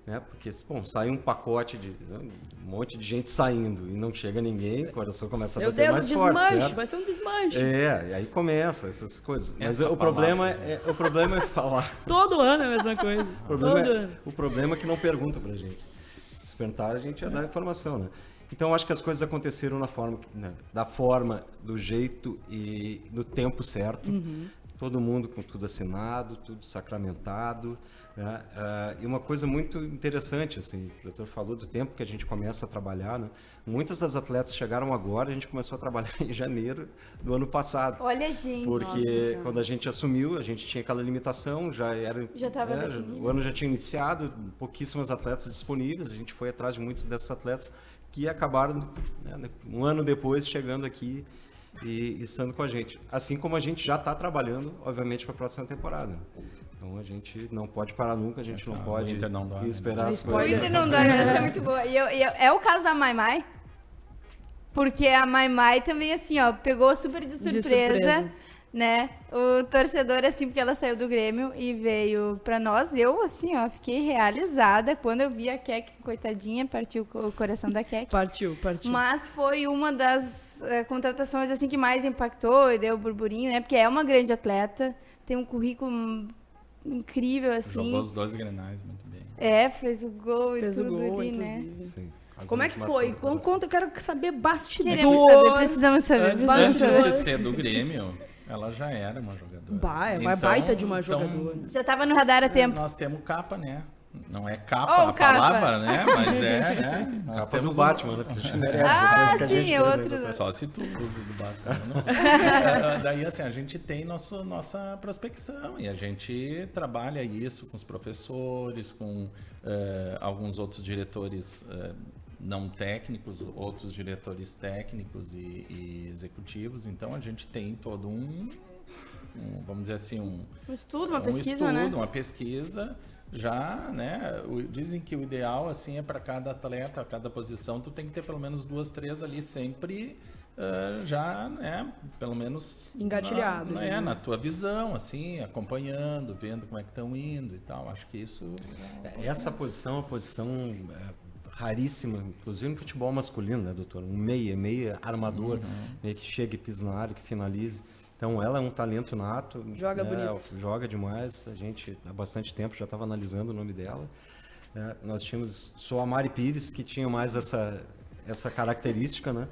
né? Porque, bom, sai um pacote de um monte de gente saindo e não chega ninguém, o coração começa a Meu bater Deus, mais forte, desmanche, certo? vai ser um desmanche. E aí começa essas coisas. Mas Essa o problema é falar. Todo ano é a mesma coisa. Todo ano. O problema é que não perguntam pra gente. Se perguntar, a gente ia dar informação, né? Então, eu acho que as coisas aconteceram da forma, do jeito e no tempo certo. Todo mundo com tudo assinado, tudo sacramentado. Né? E uma coisa muito interessante, assim, o doutor falou do tempo que a gente começa a trabalhar. Né? Muitas das atletas chegaram agora, a gente começou a trabalhar em janeiro do ano passado. Olha, gente. Porque quando a gente assumiu, a gente tinha aquela limitação, já estava definido. o ano já tinha iniciado, pouquíssimas atletas disponíveis, a gente foi atrás de muitos desses atletas que acabaram, um ano depois, chegando aqui e estando com a gente. Assim como a gente já está trabalhando, obviamente, para a próxima temporada. Então, a gente não pode parar nunca, a gente não pode esperar as O coisas. Inter não dorme, essa é muito boa. É o caso da Maimai? Porque a Maimai também, assim, ó, pegou super de surpresa, né? O torcedor, assim, porque ela saiu do Grêmio e veio pra nós. Eu, assim, ó, fiquei realizada quando eu vi a Kek, coitadinha, partiu o coração da Kek. Partiu. Mas foi uma das contratações, assim, que mais impactou e deu burburinho, né? Porque é uma grande atleta, tem um currículo incrível, assim. Jogou os 2 Grenais muito bem. Fez o gol e Fez o tudo gol, ali, né? inclusive. Sim, Como é que foi? Conta, eu quero saber bastidor. Queremos saber, precisamos saber. Antes de ser do Grêmio, ela já era uma jogadora. Baita de uma jogadora. Já estava no radar há tempo. Nós temos capa, né? Não é capa a capa. palavra, né? Mas né? Nós Capa do temos Batman, né? Porque a gente merece Ah, depois que a sim, gente é fez, outro. né? Só se tu usa do Batman. Daí, assim, a gente tem nossa prospecção e a gente trabalha isso com os professores, com alguns outros diretores não técnicos, outros diretores técnicos e executivos. Então, a gente tem todo vamos dizer assim, Um estudo, uma pesquisa, né? Uma pesquisa. Já, né, dizem que o ideal, assim, é para cada atleta, cada posição, tu tem que ter pelo menos 2, 3 ali sempre já, né, pelo menos... Engatilhado. Na tua visão, assim, acompanhando, vendo como é que estão indo e tal. Acho que isso... Essa posição é uma posição raríssima, inclusive no futebol masculino, né, doutor? Um meia armador, meio que chega e pisa na área, que finalize. Então, ela é um talento nato. Joga bonito. Joga demais. A gente, há bastante tempo, já estava analisando o nome dela. Nós tínhamos só a Mari Pires, que tinha mais essa característica, né?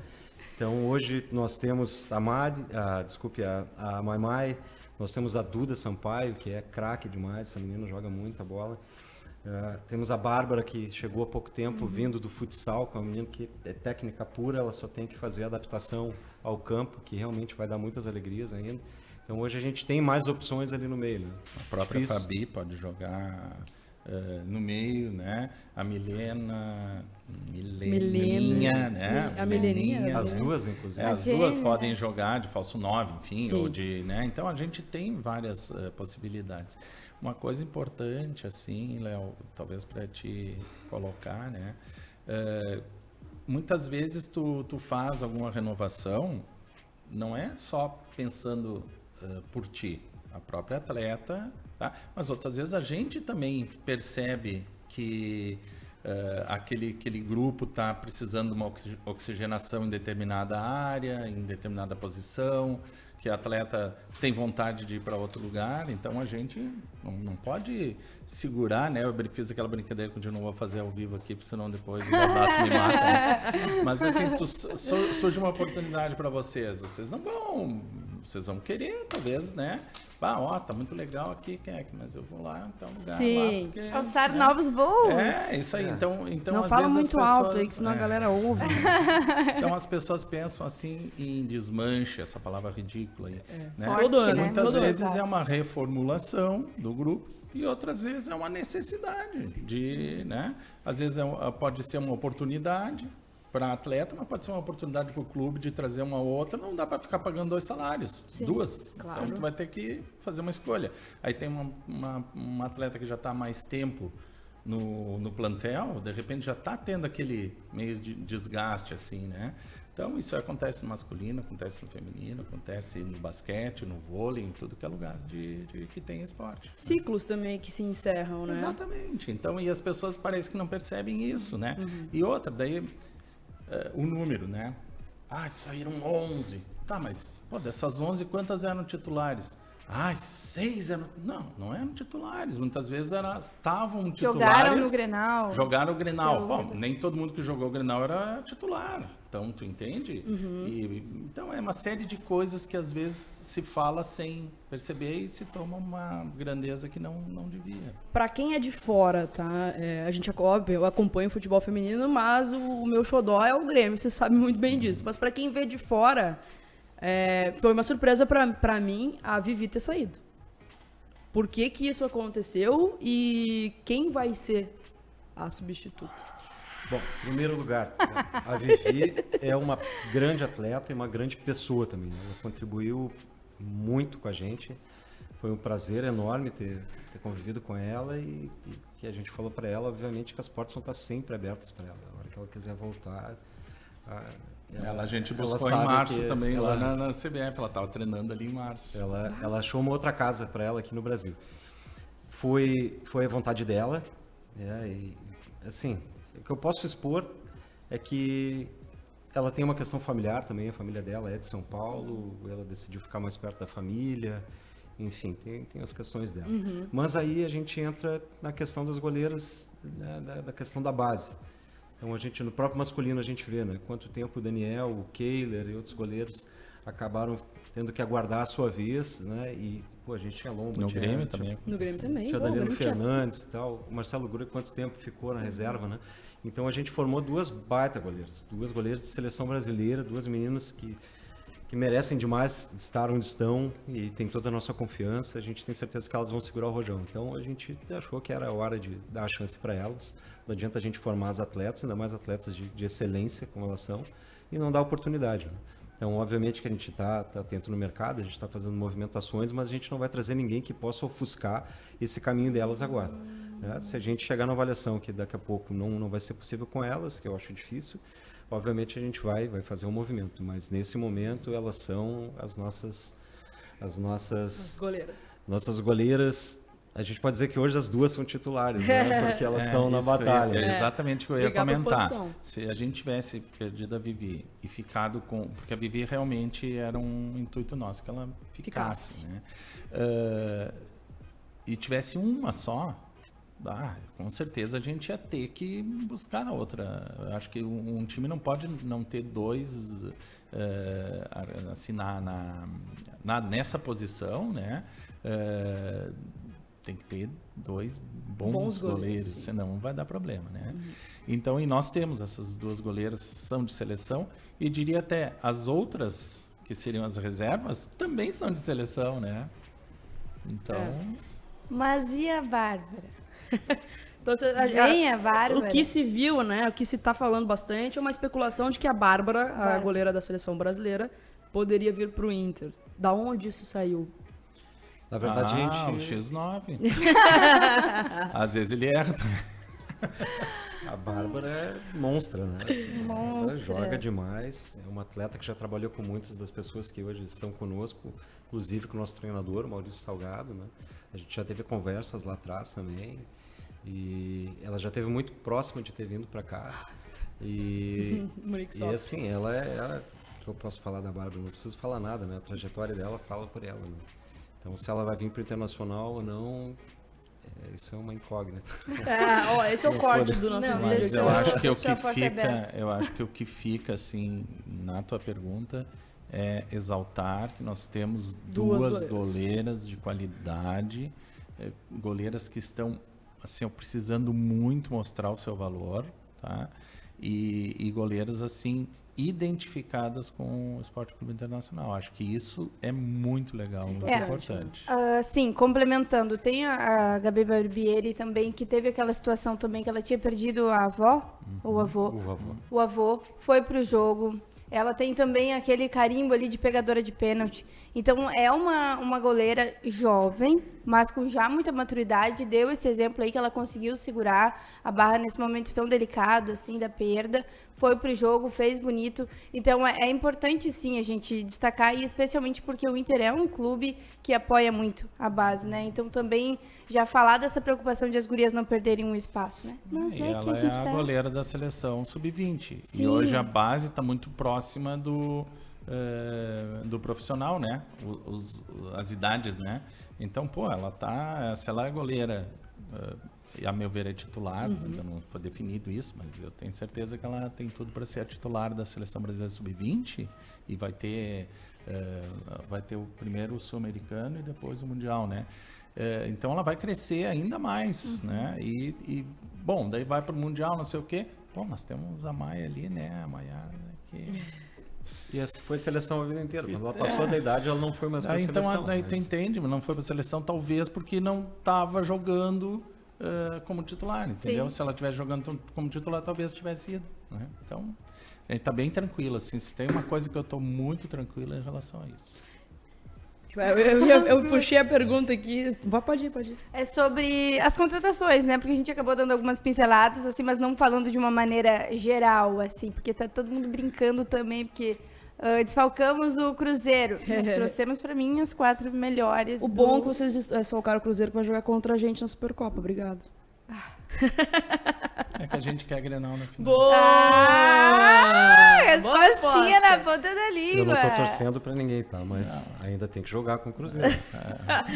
Então, hoje, nós temos a Maimai, nós temos a Duda Sampaio, que é craque demais, essa menina joga muita bola. Temos a Bárbara, que chegou há pouco tempo, vindo do futsal, que é uma menina que é técnica pura, ela só tem que fazer a adaptação ao campo, que realmente vai dar muitas alegrias ainda. Então hoje a gente tem mais opções ali no meio. Né? A própria Fabi pode jogar no meio, né? A Mileninha, né? A Mileninha. As duas, inclusive. As duas podem jogar de falso 9, enfim, Sim. ou de, né? Então a gente tem várias possibilidades. Uma coisa importante, assim, Léo, talvez para te colocar, né? Muitas vezes tu faz alguma renovação, não é só pensando por ti, a própria atleta, tá? Mas outras vezes a gente também percebe que aquele grupo está precisando de uma oxigenação em determinada área, em determinada posição, que a atleta tem vontade de ir para outro lugar, então a gente não pode segurar, né? Eu fiz aquela brincadeira que eu não vou fazer ao vivo aqui, porque senão depois o Baldasso me mata. Né? Mas assim, se surge uma oportunidade para vocês vão querer, talvez, né? Tá muito legal aqui, mas eu vou lá, então lugar Sim. lá. Porque, Alçar né? novos voos. Isso aí. Então Não às fala vezes muito as pessoas, alto aí, que senão a galera ouve. Então as pessoas pensam assim em desmanche, essa palavra ridícula aí. Né? Forte, Todo ano, né? Muitas todo vezes exato. é uma reformulação do grupo e outras vezes é uma necessidade de, né? Às vezes pode ser uma oportunidade para atleta, mas pode ser uma oportunidade para o clube de trazer uma outra. Não dá para ficar pagando 2 salários, Sim, 2. claro. Então tu vai ter que fazer uma escolha. Aí tem uma atleta que já está há mais tempo no plantel, de repente já está tendo aquele meio de desgaste assim, né? Então isso acontece no masculino, acontece no feminino, acontece no basquete, no vôlei, em tudo que é lugar que tem esporte. Ciclos também que se encerram, né? Exatamente. Então, e as pessoas parecem que não percebem isso, né? E outra, daí o número, né? Saíram 11. Tá, mas dessas 11, quantas eram titulares? 6 eram... Não eram titulares. Muitas vezes elas estavam titulares. Jogaram no Grenal. Jogaram o Grenal. Bom, nem todo mundo que jogou o Grenal era titular. Então, tu entende? Então, é uma série de coisas que às vezes se fala sem perceber e se toma uma grandeza que não devia. Pra quem é de fora, tá? Eu acompanho o futebol feminino, mas o meu xodó é o Grêmio, você sabe muito bem disso. Mas pra quem vê de fora, foi uma surpresa pra mim a Vivi ter saído. Por que isso aconteceu e quem vai ser a substituta? Bom, em primeiro lugar, a Vivi é uma grande atleta e uma grande pessoa também. Né? Ela contribuiu muito com a gente. Foi um prazer enorme ter convivido com ela e que a gente falou para ela, obviamente, que as portas vão estar sempre abertas para ela. A hora que ela quiser voltar... A gente buscou em março também lá na CBF, ela estava treinando ali em março. Ela achou uma outra casa para ela aqui no Brasil. Foi a vontade dela, e assim, o que eu posso expor é que ela tem uma questão familiar também, a família dela é de São Paulo, ela decidiu ficar mais perto da família, enfim, tem as questões dela. Mas aí a gente entra na questão das goleiras, né, da questão da base. Então no próprio masculino a gente vê, né, quanto tempo o Daniel, o Kehler e outros goleiros acabaram tendo que aguardar a sua vez, né, e a gente tinha Lomba. No Grêmio também. No Grêmio também. Tinha Danilo Fernandes e tal, o Marcelo Grui quanto tempo ficou na reserva, né? Então a gente formou 2 baita goleiras, 2 goleiras de seleção brasileira, 2 meninas que merecem demais estar onde estão e tem toda a nossa confiança. A gente tem certeza que elas vão segurar o rojão. Então a gente achou que era a hora de dar a chance para elas. Não adianta a gente formar as atletas, ainda mais atletas de excelência como elas são, e não dar oportunidade. Né? Então, obviamente que a gente está atento no mercado, a gente está fazendo movimentações, mas a gente não vai trazer ninguém que possa ofuscar esse caminho delas agora. Né? Se a gente chegar na avaliação que daqui a pouco não vai ser possível com elas, que eu acho difícil, obviamente a gente vai fazer um movimento, mas nesse momento elas são as nossas goleiras. Nossas goleiras. A gente pode dizer que hoje as 2 são titulares, né? Porque elas estão na batalha. É exatamente o que eu ia comentar. Posição. Se a gente tivesse perdido a Vivi e ficado com... Porque a Vivi realmente era um intuito nosso, que ela ficasse. Né? E tivesse uma só, com certeza a gente ia ter que buscar a outra. Eu acho que um time não pode não ter 2 assim, nessa posição, né? Tem que ter 2 bons goleiros, senão vai dar problema, né? Então, e nós temos essas 2 goleiras, são de seleção, e diria até as outras, que seriam as reservas, também são de seleção, né? Então... Mas e a Bárbara? Então, Vem a Bárbara. O que se viu, né? O que se está falando bastante é uma especulação de que a Bárbara, a goleira da seleção brasileira, poderia vir para o Inter. Da onde isso saiu? Na verdade, o X9. Às vezes ele erra também. A Bárbara é monstra, né? Monstra. Ela joga demais. É uma atleta que já trabalhou com muitas das pessoas que hoje estão conosco, inclusive com o nosso treinador, Maurício Salgado, né? A gente já teve conversas lá atrás também. E ela já esteve muito próxima de ter vindo para cá. E assim, ela que eu posso falar da Bárbara? Não preciso falar nada, né? A trajetória dela fala por ela, né? Então, se ela vai vir para o Internacional ou não, isso é uma incógnita. Esse é o corte do nosso vídeo. Mas eu acho que o que fica, assim, na tua pergunta é exaltar que nós temos duas goleiras de qualidade, goleiras que estão assim, precisando muito mostrar o seu valor, tá? E goleiras assim identificadas com o Esporte Clube Internacional. Acho que isso é muito legal, muito importante. Sim, complementando, tem a Gabi Barbieri também, que teve aquela situação também que ela tinha perdido a avó, ou o avô. O avô foi pro jogo. Ela tem também aquele carimbo ali de pegadora de pênalti. Então, é uma goleira jovem, mas com já muita maturidade. Deu esse exemplo aí que ela conseguiu segurar a barra nesse momento tão delicado, assim, da perda. Foi pro jogo, fez bonito. Então, é importante, sim, a gente destacar, e especialmente porque o Inter é um clube que apoia muito a base, né? Então, também já falar dessa preocupação de as gurias não perderem um espaço, né? Mas ela que a gente é a goleira da seleção sub-20. Sim. E hoje a base está muito próxima do profissional, né? As idades, né? Então, ela tá... Se ela é goleira, a meu ver é titular, ainda não foi definido isso, mas eu tenho certeza que ela tem tudo para ser a titular da Seleção Brasileira Sub-20 e vai ter o primeiro Sul-Americano e depois o Mundial, né? Então ela vai crescer ainda mais, né? Bom, daí vai para o Mundial, não sei o quê. Bom, nós temos a Maia ali, né? A Maiara, que... E essa foi seleção a vida inteira. Quando ela passou da idade, ela não foi mais para a seleção. Então, daí tu entende, mas não foi para a seleção, talvez porque não estava jogando como titular, entendeu? Sim. Se ela estivesse jogando como titular, talvez tivesse ido, né? Então, a gente está bem tranquilo, assim. Se tem uma coisa que eu estou muito tranquilo em relação a isso. Eu puxei a pergunta aqui. Pode ir. É sobre as contratações, né? Porque a gente acabou dando algumas pinceladas, assim, mas não falando de uma maneira geral, assim, porque tá todo mundo brincando também, porque desfalcamos o Cruzeiro. Nós trouxemos pra mim as 4 melhores. O bom é que vocês desfalcaram o Cruzeiro que vai jogar contra a gente na Supercopa. Obrigado. É que a gente quer Grenal no final. Boa! Respostinha na ponta da língua. Eu não tô torcendo pra ninguém, tá? Mas ainda tem que jogar com o Cruzeiro.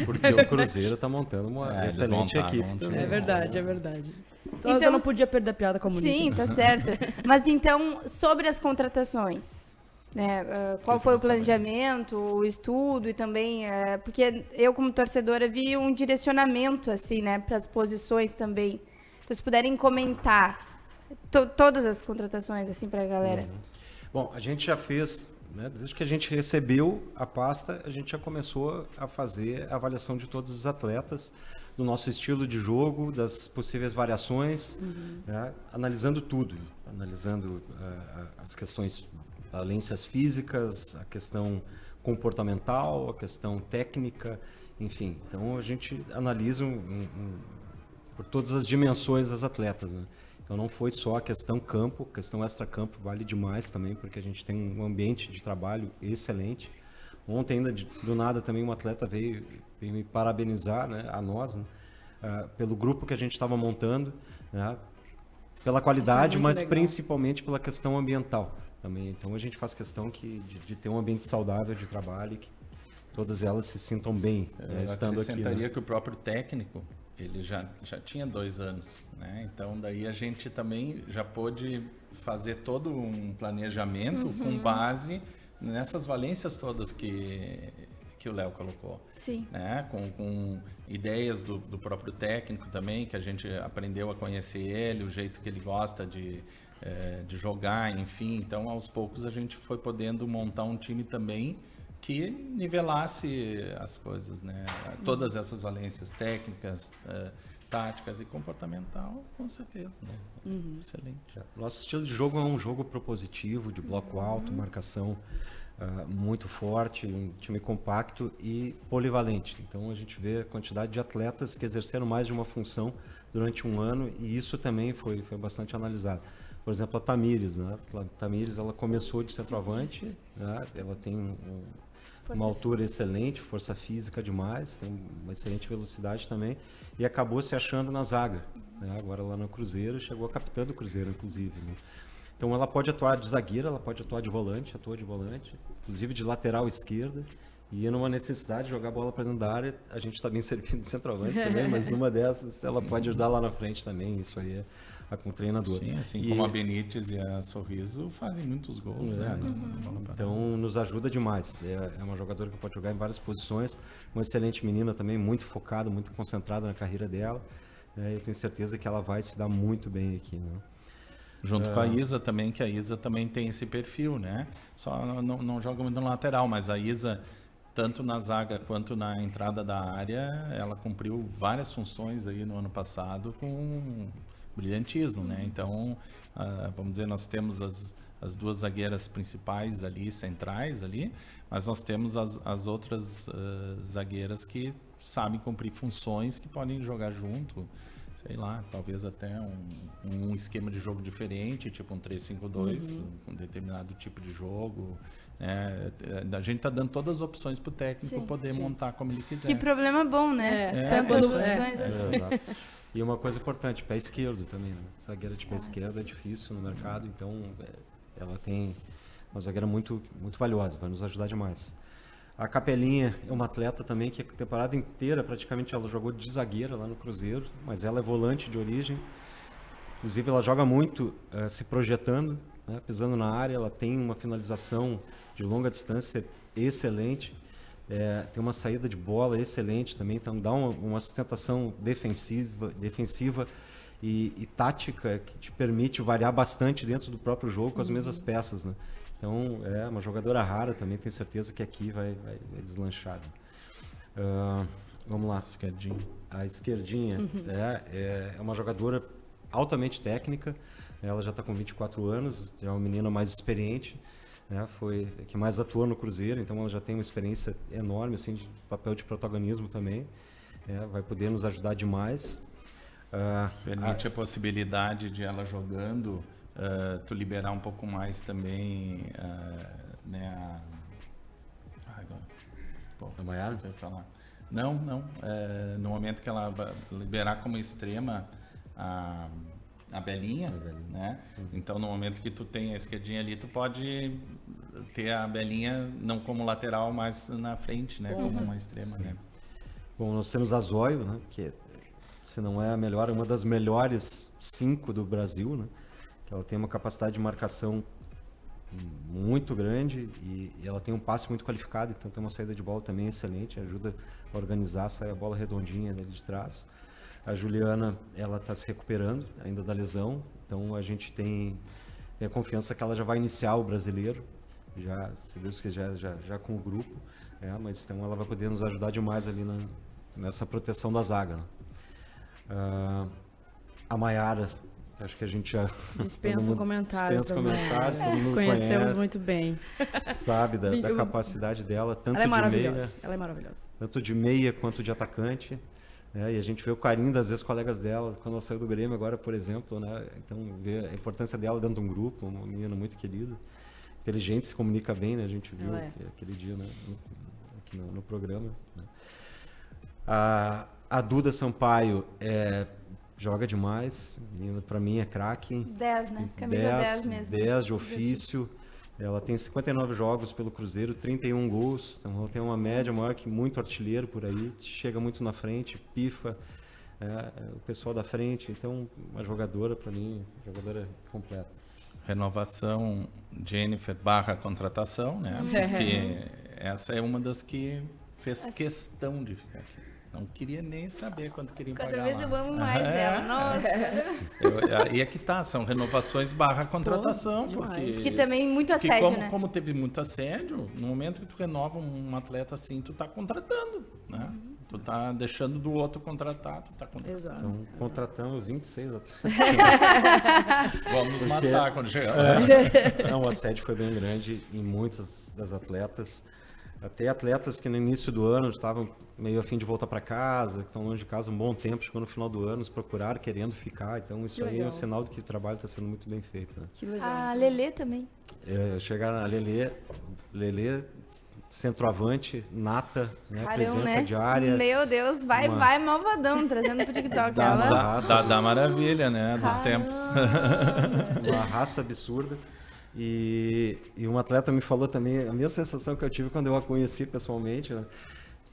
Porque o Cruzeiro tá montando uma excelente equipe também. É verdade. Só Então, eu não podia perder a piada comunista. Sim, tá certo. Mas então, sobre as contratações, né? Qual foi o planejamento, o estudo e também... porque eu, como torcedora, vi um direcionamento, assim, né? Para as posições também. Então, se puderem comentar todas as contratações, assim, pra galera. Bom, a gente já fez, né, desde que a gente recebeu a pasta, a gente já começou a fazer a avaliação de todos os atletas, do nosso estilo de jogo, das possíveis variações, né, analisando tudo, analisando as questões, valências físicas, a questão comportamental, a questão técnica, enfim. Então, a gente analisa por todas as dimensões das atletas, né? Então não foi só a questão campo, a questão extra-campo vale demais também, porque a gente tem um ambiente de trabalho excelente. Ontem ainda, do nada, também um atleta veio me parabenizar, né, a nós, né, pelo grupo que a gente estava montando, né, pela qualidade, mas legal, principalmente pela questão ambiental também. Então a gente faz questão de ter um ambiente saudável de trabalho e que todas elas se sintam bem, estando aqui. Eu acrescentaria que o próprio técnico, ele já tinha 2 anos, né? Então daí a gente também já pôde fazer todo um planejamento com base nessas valências todas que o Léo colocou. Sim. Né? Com ideias do próprio técnico também, que a gente aprendeu a conhecer ele, o jeito que ele gosta de jogar, enfim. Então, aos poucos, a gente foi podendo montar um time também que nivelasse as coisas, né? Todas essas valências técnicas, táticas e comportamental, com certeza. Né? Excelente. Nosso estilo de jogo é um jogo propositivo, de bloco alto, marcação muito forte, um time compacto e polivalente. Então a gente vê a quantidade de atletas que exerceram mais de uma função durante um ano e isso também foi bastante analisado. Por exemplo, a Tamires, né? A Tamires, ela começou de centroavante, né? Ela tem uma altura excelente, força física demais, tem uma excelente velocidade também e acabou se achando na zaga, né? Agora lá no Cruzeiro, chegou a capitã do Cruzeiro, inclusive, né? Então ela pode atuar de zagueira, ela pode atuar de volante, atua de volante, inclusive de lateral esquerda. E numa necessidade de jogar a bola para dentro da área, a gente está bem servindo de centroavante também, mas numa dessas ela pode ajudar lá na frente também, isso aí é com o treinador. Sim, assim como a Benítez e a Sorriso fazem muitos gols, né? Então nos ajuda demais. É uma jogadora que pode jogar em várias posições, uma excelente menina também, muito focada, muito concentrada na carreira dela. Eu tenho certeza que ela vai se dar muito bem aqui, né? Junto com a Isa também, que a Isa também tem esse perfil, né? Só não joga muito no lateral, mas a Isa, tanto na zaga quanto na entrada da área, ela cumpriu várias funções aí no ano passado com brilhantismo, né? Então, vamos dizer, nós temos as duas zagueiras principais ali, centrais ali, mas nós temos as outras zagueiras que sabem cumprir funções, que podem jogar junto, sei lá, talvez até um esquema de jogo diferente, tipo um 3-5-2, um determinado tipo de jogo. A gente está dando todas as opções para o técnico poder montar como ele quiser. Que problema bom, né? Tantas opções assim. Exato. E uma coisa importante, pé esquerdo também, né? Zagueira de pé esquerdo é difícil no mercado, então ela tem uma zagueira muito, muito valiosa, vai nos ajudar demais. A Capelinha é uma atleta também que a temporada inteira praticamente ela jogou de zagueira lá no Cruzeiro, mas ela é volante de origem. Inclusive ela joga muito se projetando, né, pisando na área, ela tem uma finalização de longa distância excelente, tem uma saída de bola excelente também, então dá uma sustentação defensiva e tática que te permite variar bastante dentro do próprio jogo com as mesmas peças, né? Então, é uma jogadora rara também, tenho certeza que aqui vai deslanchar. Vamos lá. A esquerdinha é uma jogadora altamente técnica, ela já está com 24 anos, é uma menina mais experiente, né? Foi a que mais atuou no Cruzeiro, então ela já tem uma experiência enorme, assim, de papel de protagonismo também, vai poder nos ajudar demais. Permite a possibilidade de ela jogando, tu liberar um pouco mais também, né, a Maiara? Falar. Não. No momento que ela vai liberar como extrema a Belinha, né? Então, no momento que tu tem a esquerdinha ali, tu pode ter a Belinha não como lateral, mas na frente, né? Como uma extrema, né? Bom, nós temos a Zóio, né? Que se não é a melhor, uma das melhores 5 do Brasil, né? Que ela tem uma capacidade de marcação muito grande e ela tem um passe muito qualificado, então tem uma saída de bola também excelente, ajuda a organizar, sai a bola redondinha dali de trás. A Juliana, ela está se recuperando ainda da lesão, então a gente tem a confiança que ela já vai iniciar o brasileiro, já, se Deus quiser, já com o grupo, mas então ela vai poder nos ajudar demais ali nessa proteção da zaga. A Maiara, acho que a gente já dispensa comentários. Todo mundo Conhecemos conhece, muito bem. Sabe da capacidade dela, tanto ela é de maravilhosa. meia, Ela é maravilhosa. tanto de meia quanto de atacante. E a gente vê o carinho das ex-colegas dela, quando ela saiu do Grêmio agora, por exemplo, né? Então vê a importância dela dentro de um grupo, uma menina muito querida, inteligente, se comunica bem, né? A gente viu aquele dia, né? Aqui no programa, né? A Duda Sampaio joga demais, para mim é craque. 10, né? Camisa 10 mesmo. 10 de ofício. Ela tem 59 jogos pelo Cruzeiro, 31 gols, então ela tem uma média maior que muito artilheiro por aí, chega muito na frente, pifa o pessoal da frente, então uma jogadora, para mim, jogadora completa. Renovação Jennifer / contratação, né? Porque essa é uma das que fez questão de ficar aqui. Não queria nem saber quanto queriam pagar. Cada vez eu amo mais ela, nossa. E aqui tá, são renovações / contratação, porque... Que também muito assédio, né? Como teve muito assédio, no momento que tu renova um atleta assim, tu tá contratando, né? Tu tá deixando do outro contratar, tu tá contratando. Exato. Então, contratamos 26 atletas. Vamos nos matar quando chegar. Não, o assédio foi bem grande em muitas das atletas. Até atletas que no início do ano estavam meio a fim de voltar para casa, que estão longe de casa um bom tempo, chegou no final do ano, nos procuraram querendo ficar. Então isso aí é um sinal de que o trabalho está sendo muito bem feito. Né? Que legal. A Lelê também. Chegar na Lelê centroavante, nata, né? Caramba, Presença né? de área. Meu Deus, vai malvadão, trazendo pro TikTok. Da maravilha, né? Dos tempos. Uma raça absurda. E um atleta me falou também, a mesma sensação que eu tive quando eu a conheci pessoalmente, né?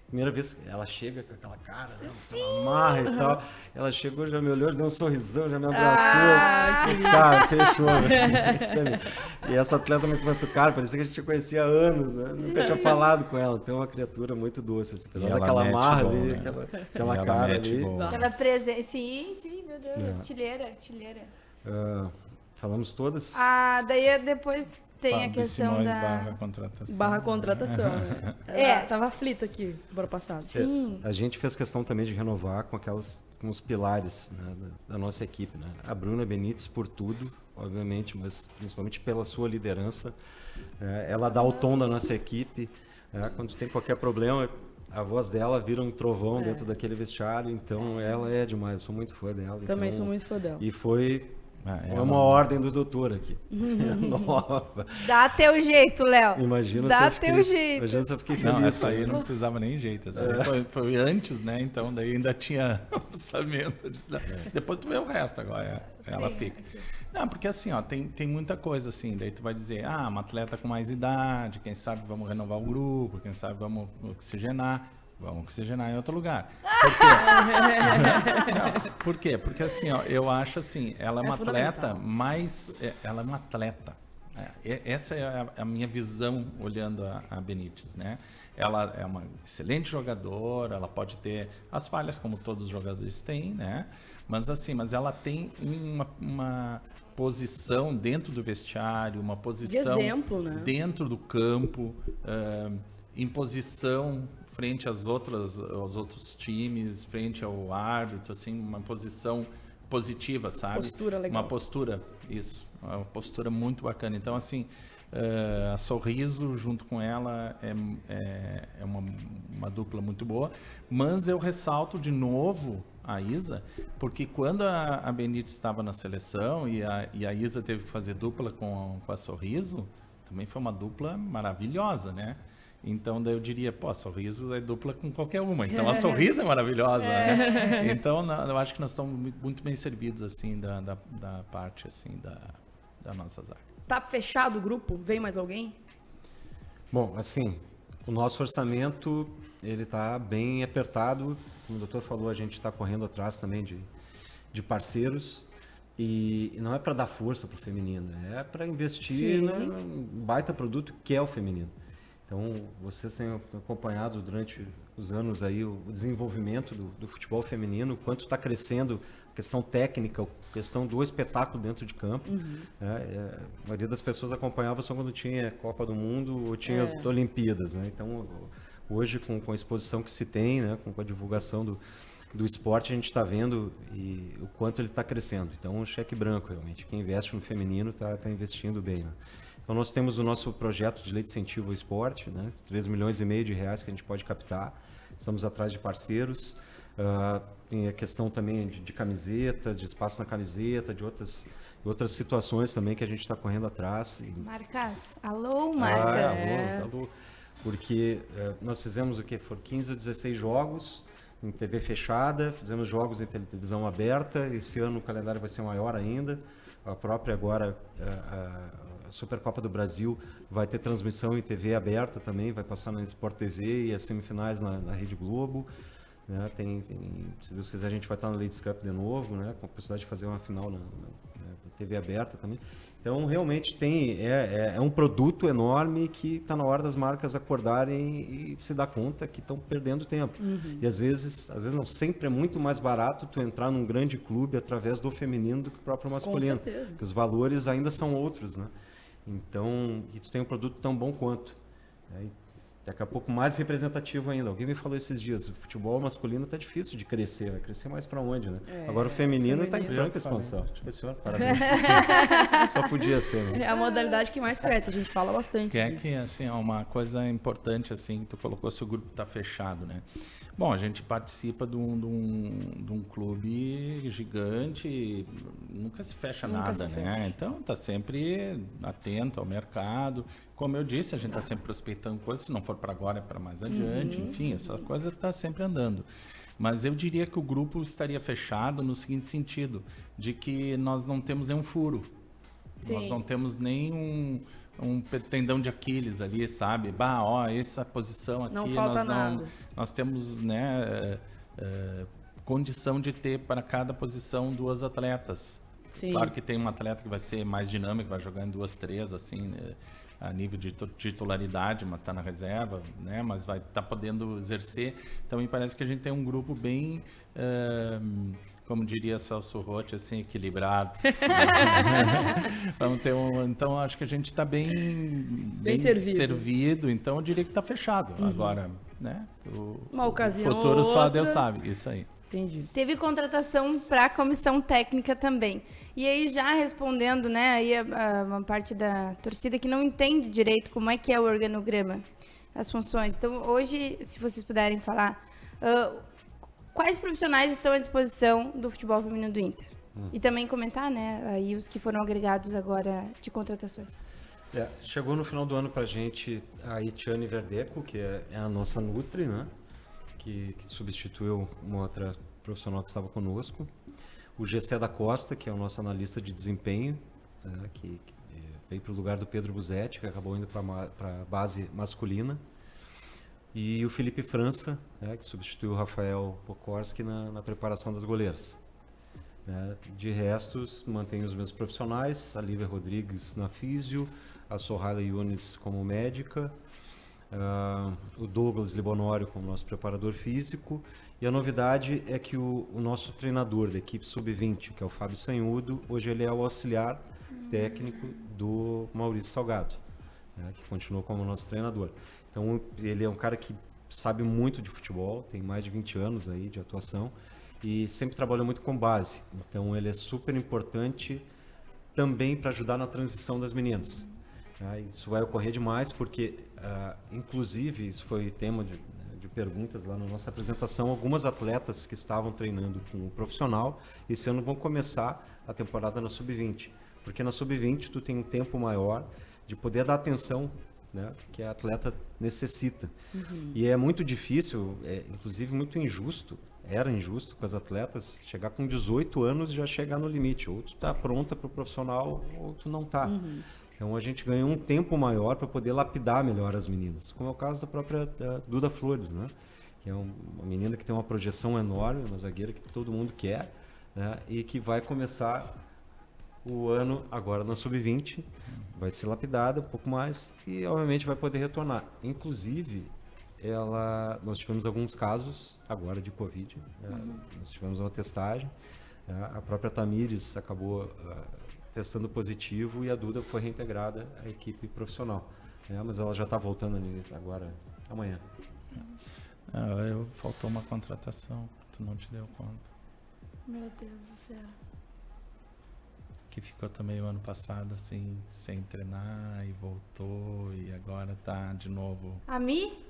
Primeira vez, ela chega com aquela cara, né? Aquela marra e tal. Ela chegou, já me olhou, deu um sorrisão, já me abraçou. Assim, cara, fechou. Né? E essa atleta me comentou, cara, parecia que a gente já conhecia há anos, né? Nunca tinha falado com ela. Então é uma criatura muito doce. Assim, aquela marra ali, né? aquela cara ali. Aquela presença. Sim, meu Deus, artilheira. Falamos todas? Daí depois tem Fábio a questão Simões da... Barra contratação, né? Tava aflita aqui, semana passada. Sim. A gente fez questão também de renovar com os pilares, né, da nossa equipe, né? A Bruna Benites por tudo, obviamente, mas principalmente pela sua liderança. Ela dá o tom da nossa equipe. Quando tem qualquer problema, a voz dela vira um trovão dentro daquele vestiário. Então, ela é demais. Eu sou muito fã dela. Também sou muito fã dela. E foi... É uma ordem do doutor aqui. Nova. Dá teu jeito, Léo. Imagina se eu fiquei feliz. Não, essa aí não precisava nem jeito. Essa aí foi antes, né? Então daí ainda tinha orçamento. Depois tu vê o resto agora. Ela fica. Não, porque assim, ó, tem muita coisa assim. Daí tu vai dizer, uma atleta com mais idade, quem sabe vamos renovar o grupo, quem sabe vamos oxigenar. Vamos oxigenar em outro lugar. Por quê? Não, por quê? Porque assim, ó, eu acho assim, ela é uma atleta, mas ela é uma atleta. Essa é a minha visão olhando a Benites, né? Ela é uma excelente jogadora, ela pode ter as falhas como todos os jogadores têm, né? Mas ela tem uma posição dentro do vestiário, uma posição de exemplo, né? Dentro do campo, em posição frente aos outros times, frente ao árbitro, assim, uma posição positiva, sabe? Postura legal. Uma postura, isso, uma postura muito bacana. Então, assim, a Sorriso junto com ela é uma dupla muito boa, mas eu ressalto de novo a Isa, porque quando a Benites estava na seleção e a Isa teve que fazer dupla com a Sorriso, também foi uma dupla maravilhosa, né? Então, daí eu diria, a Sorriso é dupla com qualquer uma. Então, a Sorriso é maravilhosa, né? Então, eu acho que nós estamos muito bem servidos, assim, da parte, assim, da nossa zaga. Tá fechado o grupo? Vem mais alguém? Bom, assim, o nosso orçamento, ele tá bem apertado. Como o doutor falou, a gente está correndo atrás também de parceiros. E não é para dar força para o feminino, é para investir num baita produto que é o feminino. Então, vocês têm acompanhado durante os anos aí o desenvolvimento do futebol feminino, quanto está crescendo a questão técnica, a questão do espetáculo dentro de campo. A maioria das pessoas acompanhava só quando tinha Copa do Mundo ou tinha as Olimpíadas, né? Então, hoje, com a exposição que se tem, né, com a divulgação do esporte, a gente está vendo o quanto ele está crescendo. Então, um cheque branco, realmente. Quem investe no feminino está investindo bem, né? Então, nós temos o nosso projeto de lei de incentivo ao esporte, né? 3,5 milhões de reais que a gente pode captar. Estamos atrás de parceiros. Tem a questão também de camiseta, de espaço na camiseta, de outras situações também que a gente está correndo atrás. Marcas. Alô, Marcas. Alô. Porque nós fizemos o quê? Foram 15 ou 16 jogos em TV fechada, fizemos jogos em televisão aberta. Esse ano o calendário vai ser maior ainda. A própria agora... a Supercopa do Brasil vai ter transmissão em TV aberta também, vai passar na Sport TV e as semifinais na Rede Globo. Né? Se Deus quiser, a gente vai estar no Ladies Cup de novo, né? Com a possibilidade de fazer uma final na TV aberta também. Então, realmente é um produto enorme que está na hora das marcas acordarem e se dar conta que estão perdendo tempo. E às vezes não, sempre é muito mais barato tu entrar num grande clube através do feminino do que o próprio masculino. Com certeza. Porque os valores ainda são outros, né? Então, e tu tem um produto tão bom quanto. Daqui a pouco mais representativo ainda. Alguém me falou esses dias, o futebol masculino está difícil de crescer. Vai crescer mais para onde, né? Agora o feminino está em franca expansão. Senhor, parabéns. Só podia ser, né? É a modalidade que mais cresce, a gente fala bastante disso. Que assim, uma coisa importante, assim, tu colocou se o grupo está fechado, né? Bom, a gente participa de um clube gigante, nunca se fecha nada, né? Então, está sempre atento ao mercado. Como eu disse, a gente está sempre prospectando coisas, se não for para agora, é para mais adiante. Enfim, essa coisa está sempre andando. Mas eu diria que o grupo estaria fechado no seguinte sentido, de que nós não temos nenhum furo. Sim. Nós não temos nenhum tendão de Aquiles ali, sabe? Essa posição aqui, não falta nada. Nós temos, né, condição de ter para cada posição 2 atletas. Sim. Claro que tem um atleta que vai ser mais dinâmico, vai jogar em 2, 3, assim, a nível de titularidade, mas está na reserva, né? Mas vai estar podendo exercer. Então, me parece que a gente tem um grupo bem, como diria Celso Rotti, assim, equilibrado. Vamos ter então, acho que a gente está bem servido. Então, eu diria que está fechado. Agora, né? Uma ocasião futuro só outra. Deus sabe. Isso aí. Entendi. Teve contratação para a comissão técnica também. E aí, já respondendo, né, aí uma parte da torcida que não entende direito como é que é o organograma, as funções. Então, hoje, se vocês puderem falar, quais profissionais estão à disposição do futebol feminino do Inter? E também comentar, né, aí os que foram agregados agora de contratações. Chegou no final do ano pra gente a Etiane Verdeco, que é a nossa Nutri, né? Que substituiu uma outra profissional que estava conosco. O Gessé da Costa, que é o nosso analista de desempenho, que veio para o lugar do Pedro Buzetti, que acabou indo para a base masculina. E o Felipe França, que substituiu o Rafael Pokorski na preparação das goleiras. De restos, mantém os mesmos profissionais, a Lívia Rodrigues na físio, a Sorrala Yunes como médica, o Douglas Libonório como nosso preparador físico, e a novidade é que o nosso treinador da equipe sub-20, que é o Fábio Sanhudo, hoje ele é o auxiliar técnico do Maurício Salgado, que continuou como nosso treinador. Então ele é um cara que sabe muito de futebol, tem mais de 20 anos aí de atuação e sempre trabalhou muito com base. Então ele é super importante também para ajudar na transição das meninas. Isso vai ocorrer demais porque, inclusive, isso foi tema de perguntas lá na nossa apresentação, algumas atletas que estavam treinando com o profissional, esse ano vão começar a temporada na Sub-20, porque na Sub-20 tu tem um tempo maior de poder dar atenção, né, que a atleta necessita. E é muito difícil, inclusive muito injusto, era injusto com as atletas, chegar com 18 anos e já chegar no limite, ou tu tá pronta para o profissional ou tu não tá. Então a gente ganhou um tempo maior para poder lapidar melhor as meninas, como é o caso da própria Duda Flores, né? Que é uma menina que tem uma projeção enorme, uma zagueira que todo mundo quer, né? E que vai começar o ano agora na Sub-20, vai ser lapidada um pouco mais e obviamente vai poder retornar. Inclusive, nós tivemos alguns casos agora de Covid, nós tivemos uma testagem, a própria Tamires acabou testando positivo e a Duda foi reintegrada à equipe profissional, mas ela já está voltando ali agora, amanhã. Faltou uma contratação, tu não te deu conta. Meu Deus do céu. Que ficou também o ano passado assim, sem treinar e voltou e agora tá de novo. A Mi?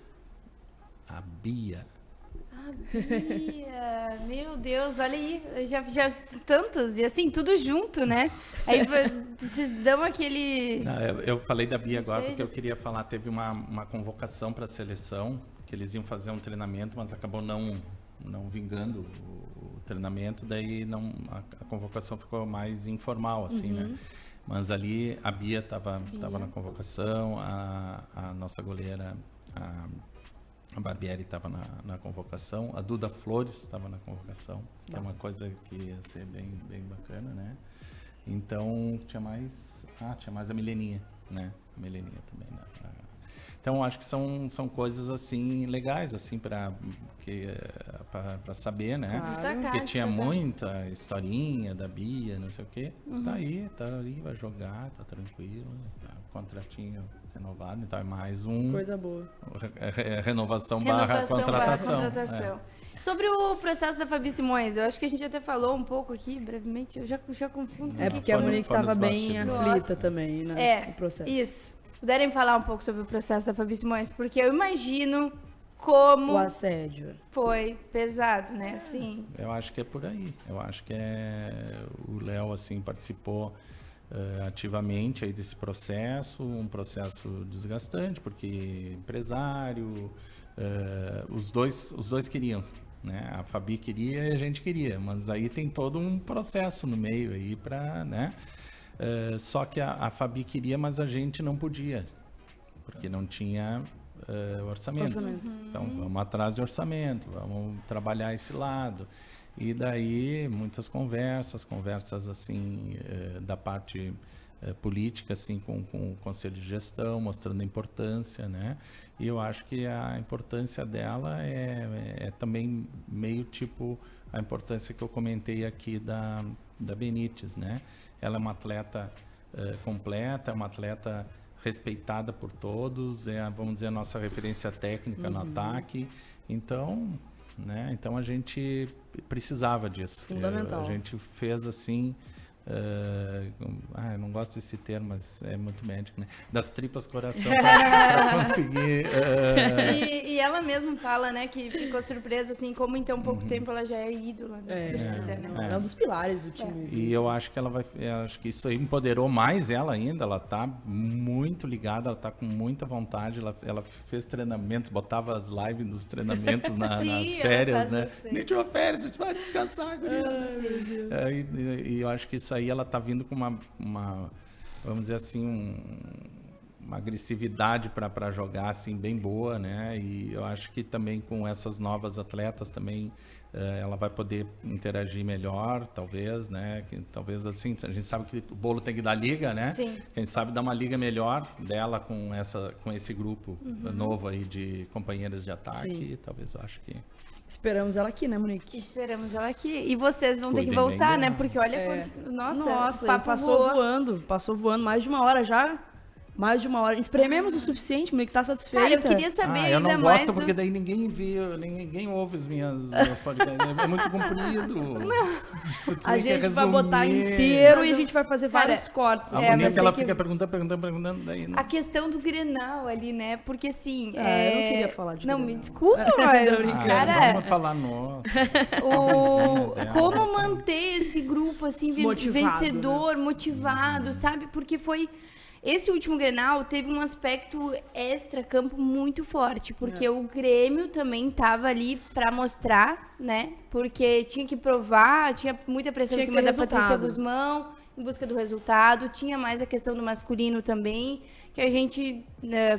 A Bia. A Bia, meu Deus, olha aí, já tantos, e assim, tudo junto, né? Aí vocês dão aquele... Não, eu falei da Bia agora porque eu queria falar, teve uma convocação para a seleção, que eles iam fazer um treinamento, mas acabou não vingando o treinamento, daí a convocação ficou mais informal, assim, né? Mas ali a Bia estava na convocação, a nossa goleira, a Barbieri estava na convocação, a Duda Flores estava na convocação, que é uma coisa que ia ser bem bacana, né? Então, tinha mais a Mileninha, né? A Mileninha também, né? Então, acho que são coisas, assim, legais, assim, para saber, né? Destacar, porque tinha muita historinha da Bia, não sei o quê. Tá ali, vai jogar, tá tranquilo, tá, contratinho renovado, então é mais coisa boa. Renovação barra contratação. Sobre o processo da Fabi Simões, eu acho que a gente até falou um pouco aqui, brevemente, eu já confundo. Porque a Monique estava bem aflita também, né? No processo. Isso. Puderem falar um pouco sobre o processo da Fabi Simões, porque eu imagino como O assédio. foi pesado, né? Sim. Eu acho que é por aí. Eu acho que o Léo assim participou ativamente aí desse processo, um processo desgastante, porque empresário, os dois queriam, né? A Fabi queria e a gente queria, mas aí tem todo um processo no meio aí para, né? Só que a Fabi queria, mas a gente não podia, porque não tinha orçamento. Então vamos atrás de orçamento, vamos trabalhar esse lado. E daí muitas conversas assim da parte política assim com o Conselho de Gestão, mostrando a importância, né? E eu acho que a importância dela é também meio tipo a importância que eu comentei aqui da Benítez, né? Ela é uma atleta completa, é uma atleta respeitada por todos, vamos dizer, a nossa referência técnica no ataque. Então, né? Então a gente precisava disso. Fundamental. A gente fez assim, eu não gosto desse termo, mas é muito médico, né? Das tripas coração para conseguir. E ela mesma fala, né, que ficou surpresa, assim, como em tão pouco tempo ela já é ídola da torcida, né? Ela é um dos pilares do time. E eu acho que acho que isso aí empoderou mais ela ainda. Ela tá muito ligada, ela tá com muita vontade. Ela fez treinamentos, botava as lives dos treinamentos Sim, nas ela férias, faz né? bastante. Nem tirou férias, disse, vai descansar, guria. E eu acho que isso aí ela tá vindo com uma vamos dizer assim, uma agressividade para jogar assim bem boa, né? E eu acho que também com essas novas atletas também ela vai poder interagir melhor, talvez, né? Que, talvez assim, a gente sabe que o bolo tem que dar liga, né? Sim. Quem sabe dar uma liga melhor dela com esse grupo novo aí de companheiras de ataque, Sim. talvez eu acho que Esperamos ela aqui, né, Monique? Esperamos ela aqui. E vocês vão ter que Cuidem bem voltar, dela. né? Porque olha quanto... Nossa, o papo Passou voando mais de uma hora já. Mais de uma hora. Esprememos o suficiente, Monique tá satisfeita. Cara, eu queria saber eu ainda não mais gosto porque daí ninguém ouve os meus podcasts. É muito comprido. A gente vai botar inteiro e a gente vai fazer vários cortes. A mas Monique, tem ela que- fica perguntando, daí não... a questão do Grenal ali, né? Porque assim... eu não queria falar de Não, Grenal. me desculpa, mas, brincando. cara... Vamos falar no... Como manter esse grupo, assim, Motivado, vencedor, motivado, sabe? Porque foi... Esse último Grenal teve um aspecto extra-campo muito forte, porque o Grêmio também tava ali pra mostrar, né? Porque tinha que provar, tinha muita pressão Tinha em que cima ter da Patrícia resultado. Guzmão, em busca do resultado. Tinha mais a questão do masculino também, que a gente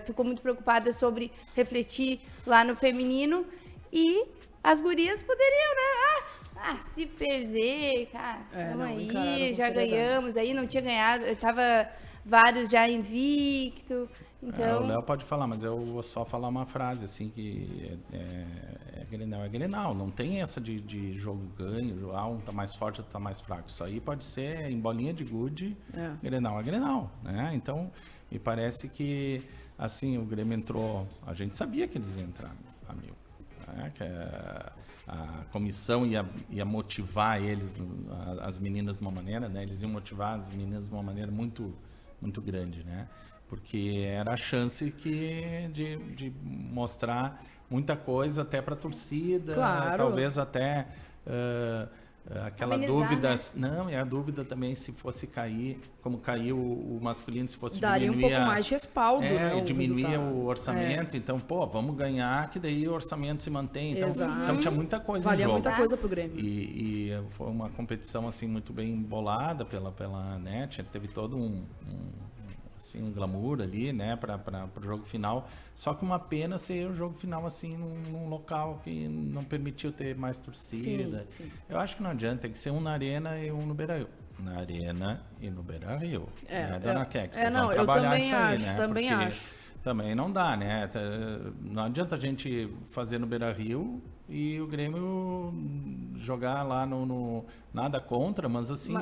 ficou muito preocupada sobre refletir lá no feminino. E as gurias poderiam, né? Se perder, cara, vamos não, encararam aí, com já seriedade. ganhamos. Aí não tinha ganhado, tava vários já invicto. Então, o Léo pode falar, mas eu vou só falar uma frase, assim, que é Grenal. Não tem essa de jogo ganho, um tá mais forte, outro tá mais fraco. Isso aí pode ser em bolinha de gude, Grenal é Grenal, né? Então, me parece que, assim, o Grêmio entrou... A gente sabia que eles iam entrar a 1000, né? Que a comissão ia motivar eles, as meninas de uma maneira, né? Eles iam motivar as meninas de uma maneira muito grande, né? Porque era a chance de mostrar muita coisa até para a torcida, Claro. talvez até aquela Amenizar, dúvida, né? não, e a dúvida também se fosse cair, como caiu o masculino, se fosse Daria um diminuir pouco mais de respaldo, né? e diminuía resultado. o orçamento, então, vamos ganhar, que daí o orçamento se mantém. Então, Exato. então tinha muita coisa Valia em jogo. muita coisa pro Grêmio. E foi uma competição assim muito bem bolada pela NET, teve todo um glamour ali, né, para o jogo final. Só que uma pena ser o jogo final assim num local que não permitiu ter mais torcida. Sim. Eu acho que não adianta, tem que ser um na Arena e um no Beira-Rio. Na Arena e no Beira-Rio. Dona Keck, vocês vão eu trabalhar também isso aí, acho, né? também Porque acho. também não dá, né? Não adianta a gente fazer no Beira-Rio e o Grêmio jogar lá no nada contra, mas assim,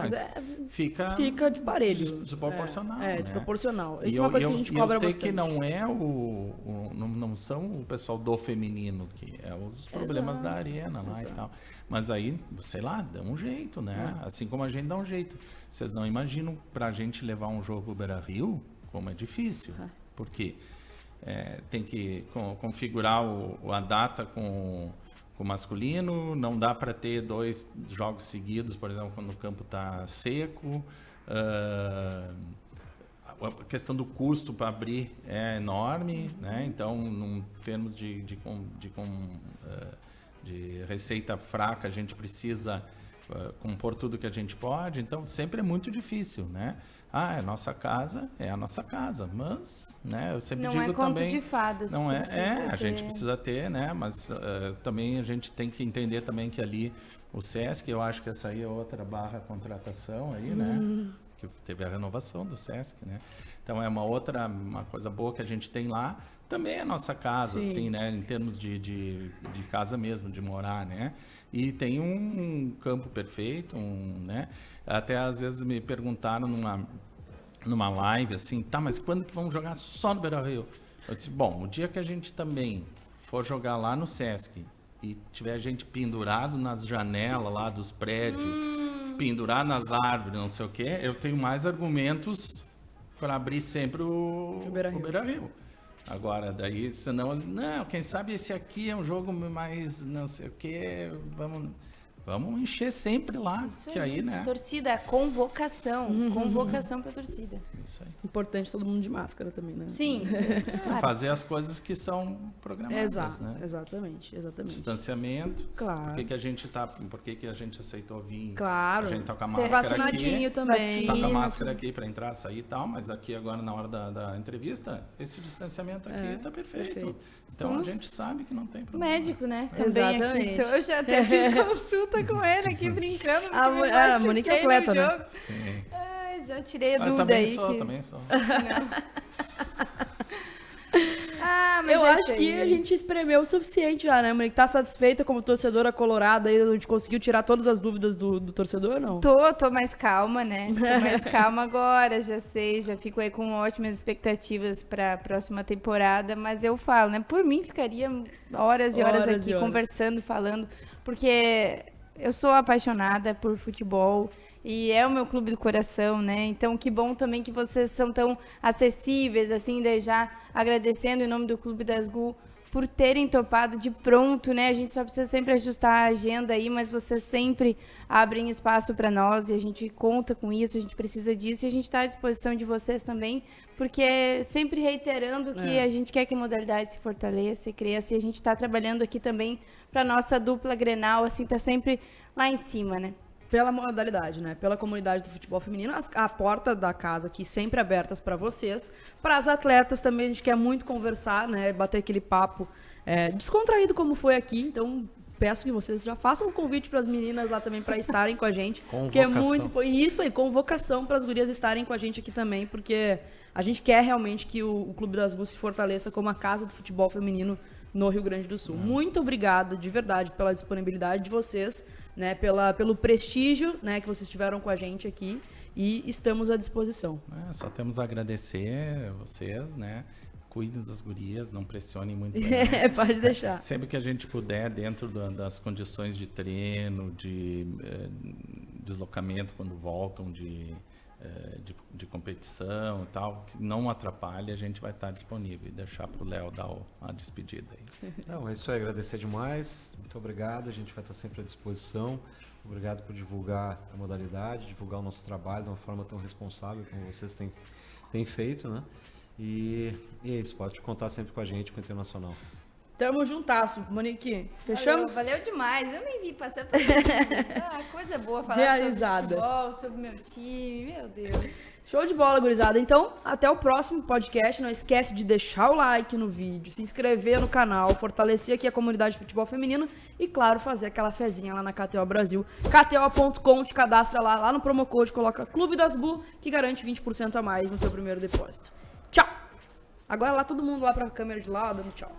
fica disparelho. desproporcional. É, né? desproporcional. E Isso é uma coisa que a gente cobra eu sei bastante. que não é não são o pessoal do feminino, que é os problemas Exato, da arena lá exato. e tal. Mas aí, sei lá, dá um jeito, né? Assim como a gente dá um jeito. Vocês não imaginam pra gente levar um jogo pro Beira-Rio, como é difícil. Porque tem que configurar a data com o masculino, não dá para ter 2 jogos seguidos, por exemplo, quando o campo está seco. A questão do custo para abrir é enorme, né? Então, em termos de receita fraca, a gente precisa compor tudo que a gente pode, então sempre é muito difícil, né? É a nossa casa, mas, né, eu sempre digo também... Não é conto de fadas. Não a gente precisa ter, né, mas também a gente tem que entender também que ali o SESC, eu acho que essa aí é outra barra contratação aí, né, que teve a renovação do SESC, né, então é uma coisa boa que a gente tem lá, também é a nossa casa, Sim. assim, né, em termos de casa mesmo, de morar, né, e tem um campo perfeito, né, até às vezes me perguntaram numa live assim, mas quando que vamos jogar só no Beira-Rio? Eu disse, bom, o dia que a gente também for jogar lá no SESC e tiver gente pendurado nas janelas lá dos prédios, pendurado nas árvores, não sei o quê, eu tenho mais argumentos para abrir sempre o Beira-Rio. Agora, daí, senão, não, quem sabe esse aqui é um jogo mais não sei o quê, vamos encher sempre lá, Isso que aí, né? Torcida, convocação para torcida. Isso aí. Importante todo mundo de máscara também, né? Sim. Claro. Fazer as coisas que são programadas, Exato, né? exatamente. Distanciamento. Claro. Por que a gente aceitou vir? Claro. A gente tá com a Ter máscara vacinadinho aqui. também. Tá com a máscara aqui para entrar, sair e tal, mas aqui agora na hora da entrevista, esse distanciamento aqui tá perfeito. Então Somos a gente sabe que não tem problema. Médico, né? Também Exatamente. aqui. Então, eu já até fiz consulta com ele aqui, brincando. porque A eu Monique é machuquei atleta, no né? jogo. Sim. Ai, já tirei a Ah, dúvida também aí. sou. Mas Eu é acho isso que aí. a gente espremeu o suficiente já, né, Monique? Tá satisfeita como torcedora colorada aí? A gente conseguiu tirar todas as dúvidas do torcedor ou não? Tô mais calma, né? Tô mais calma agora, já sei, já fico aí com ótimas expectativas para a próxima temporada, mas eu falo, né? Por mim ficaria horas e horas aqui conversando, falando, porque eu sou apaixonada por futebol e é o meu clube do coração, né? Então, que bom também que vocês são tão acessíveis, assim, daí já agradecendo em nome do Clube das GU por terem topado de pronto, né? A gente só precisa sempre ajustar a agenda aí, mas vocês sempre abrem espaço para nós e a gente conta com isso, a gente precisa disso e a gente está à disposição de vocês também, porque sempre reiterando que a gente quer que a modalidade se fortaleça e cresça e a gente está trabalhando aqui também para nossa dupla Grenal, assim, tá sempre lá em cima, né? Pela modalidade, né? Pela comunidade do futebol feminino, a porta da casa aqui sempre abertas para vocês. Para as atletas também, a gente quer muito conversar, né? Bater aquele papo descontraído como foi aqui. Então, peço que vocês já façam um convite para as meninas lá também para estarem com a gente. Que é muito isso aí, convocação para as gurias estarem com a gente aqui também, porque a gente quer realmente que o Clube das GU se fortaleça como a casa do futebol feminino no Rio Grande do Sul. Muito obrigada, de verdade, pela disponibilidade de vocês, né, pelo prestígio, né, que vocês tiveram com a gente aqui e estamos à disposição. Só temos a agradecer a vocês, né? Cuidem das gurias, não pressionem muito. Pode deixar. Sempre que a gente puder, dentro das condições de treino, de deslocamento quando voltam de competição e tal, que não atrapalhe, a gente vai estar disponível e deixar para o Léo dar a despedida aí. Não, é isso aí, agradecer demais, muito obrigado, a gente vai estar sempre à disposição, obrigado por divulgar a modalidade, divulgar o nosso trabalho de uma forma tão responsável como vocês têm feito, né? E é isso, pode contar sempre com a gente, com o Internacional. Tamo juntasso, Monique. Fechamos? Valeu demais. Eu nem vi passar por coisa boa falar Realizada. sobre futebol, sobre meu time. Meu Deus. Show de bola, gurizada. Então, até o próximo podcast. Não esquece de deixar o like no vídeo, se inscrever no canal, fortalecer aqui a comunidade de futebol feminino e, claro, fazer aquela fezinha lá na KTO Brasil. KTO.com, te cadastra lá no promo code, coloca Clube das GU, que garante 20% a mais no teu primeiro depósito. Tchau! Agora lá todo mundo lá pra câmera de lá, dando tchau.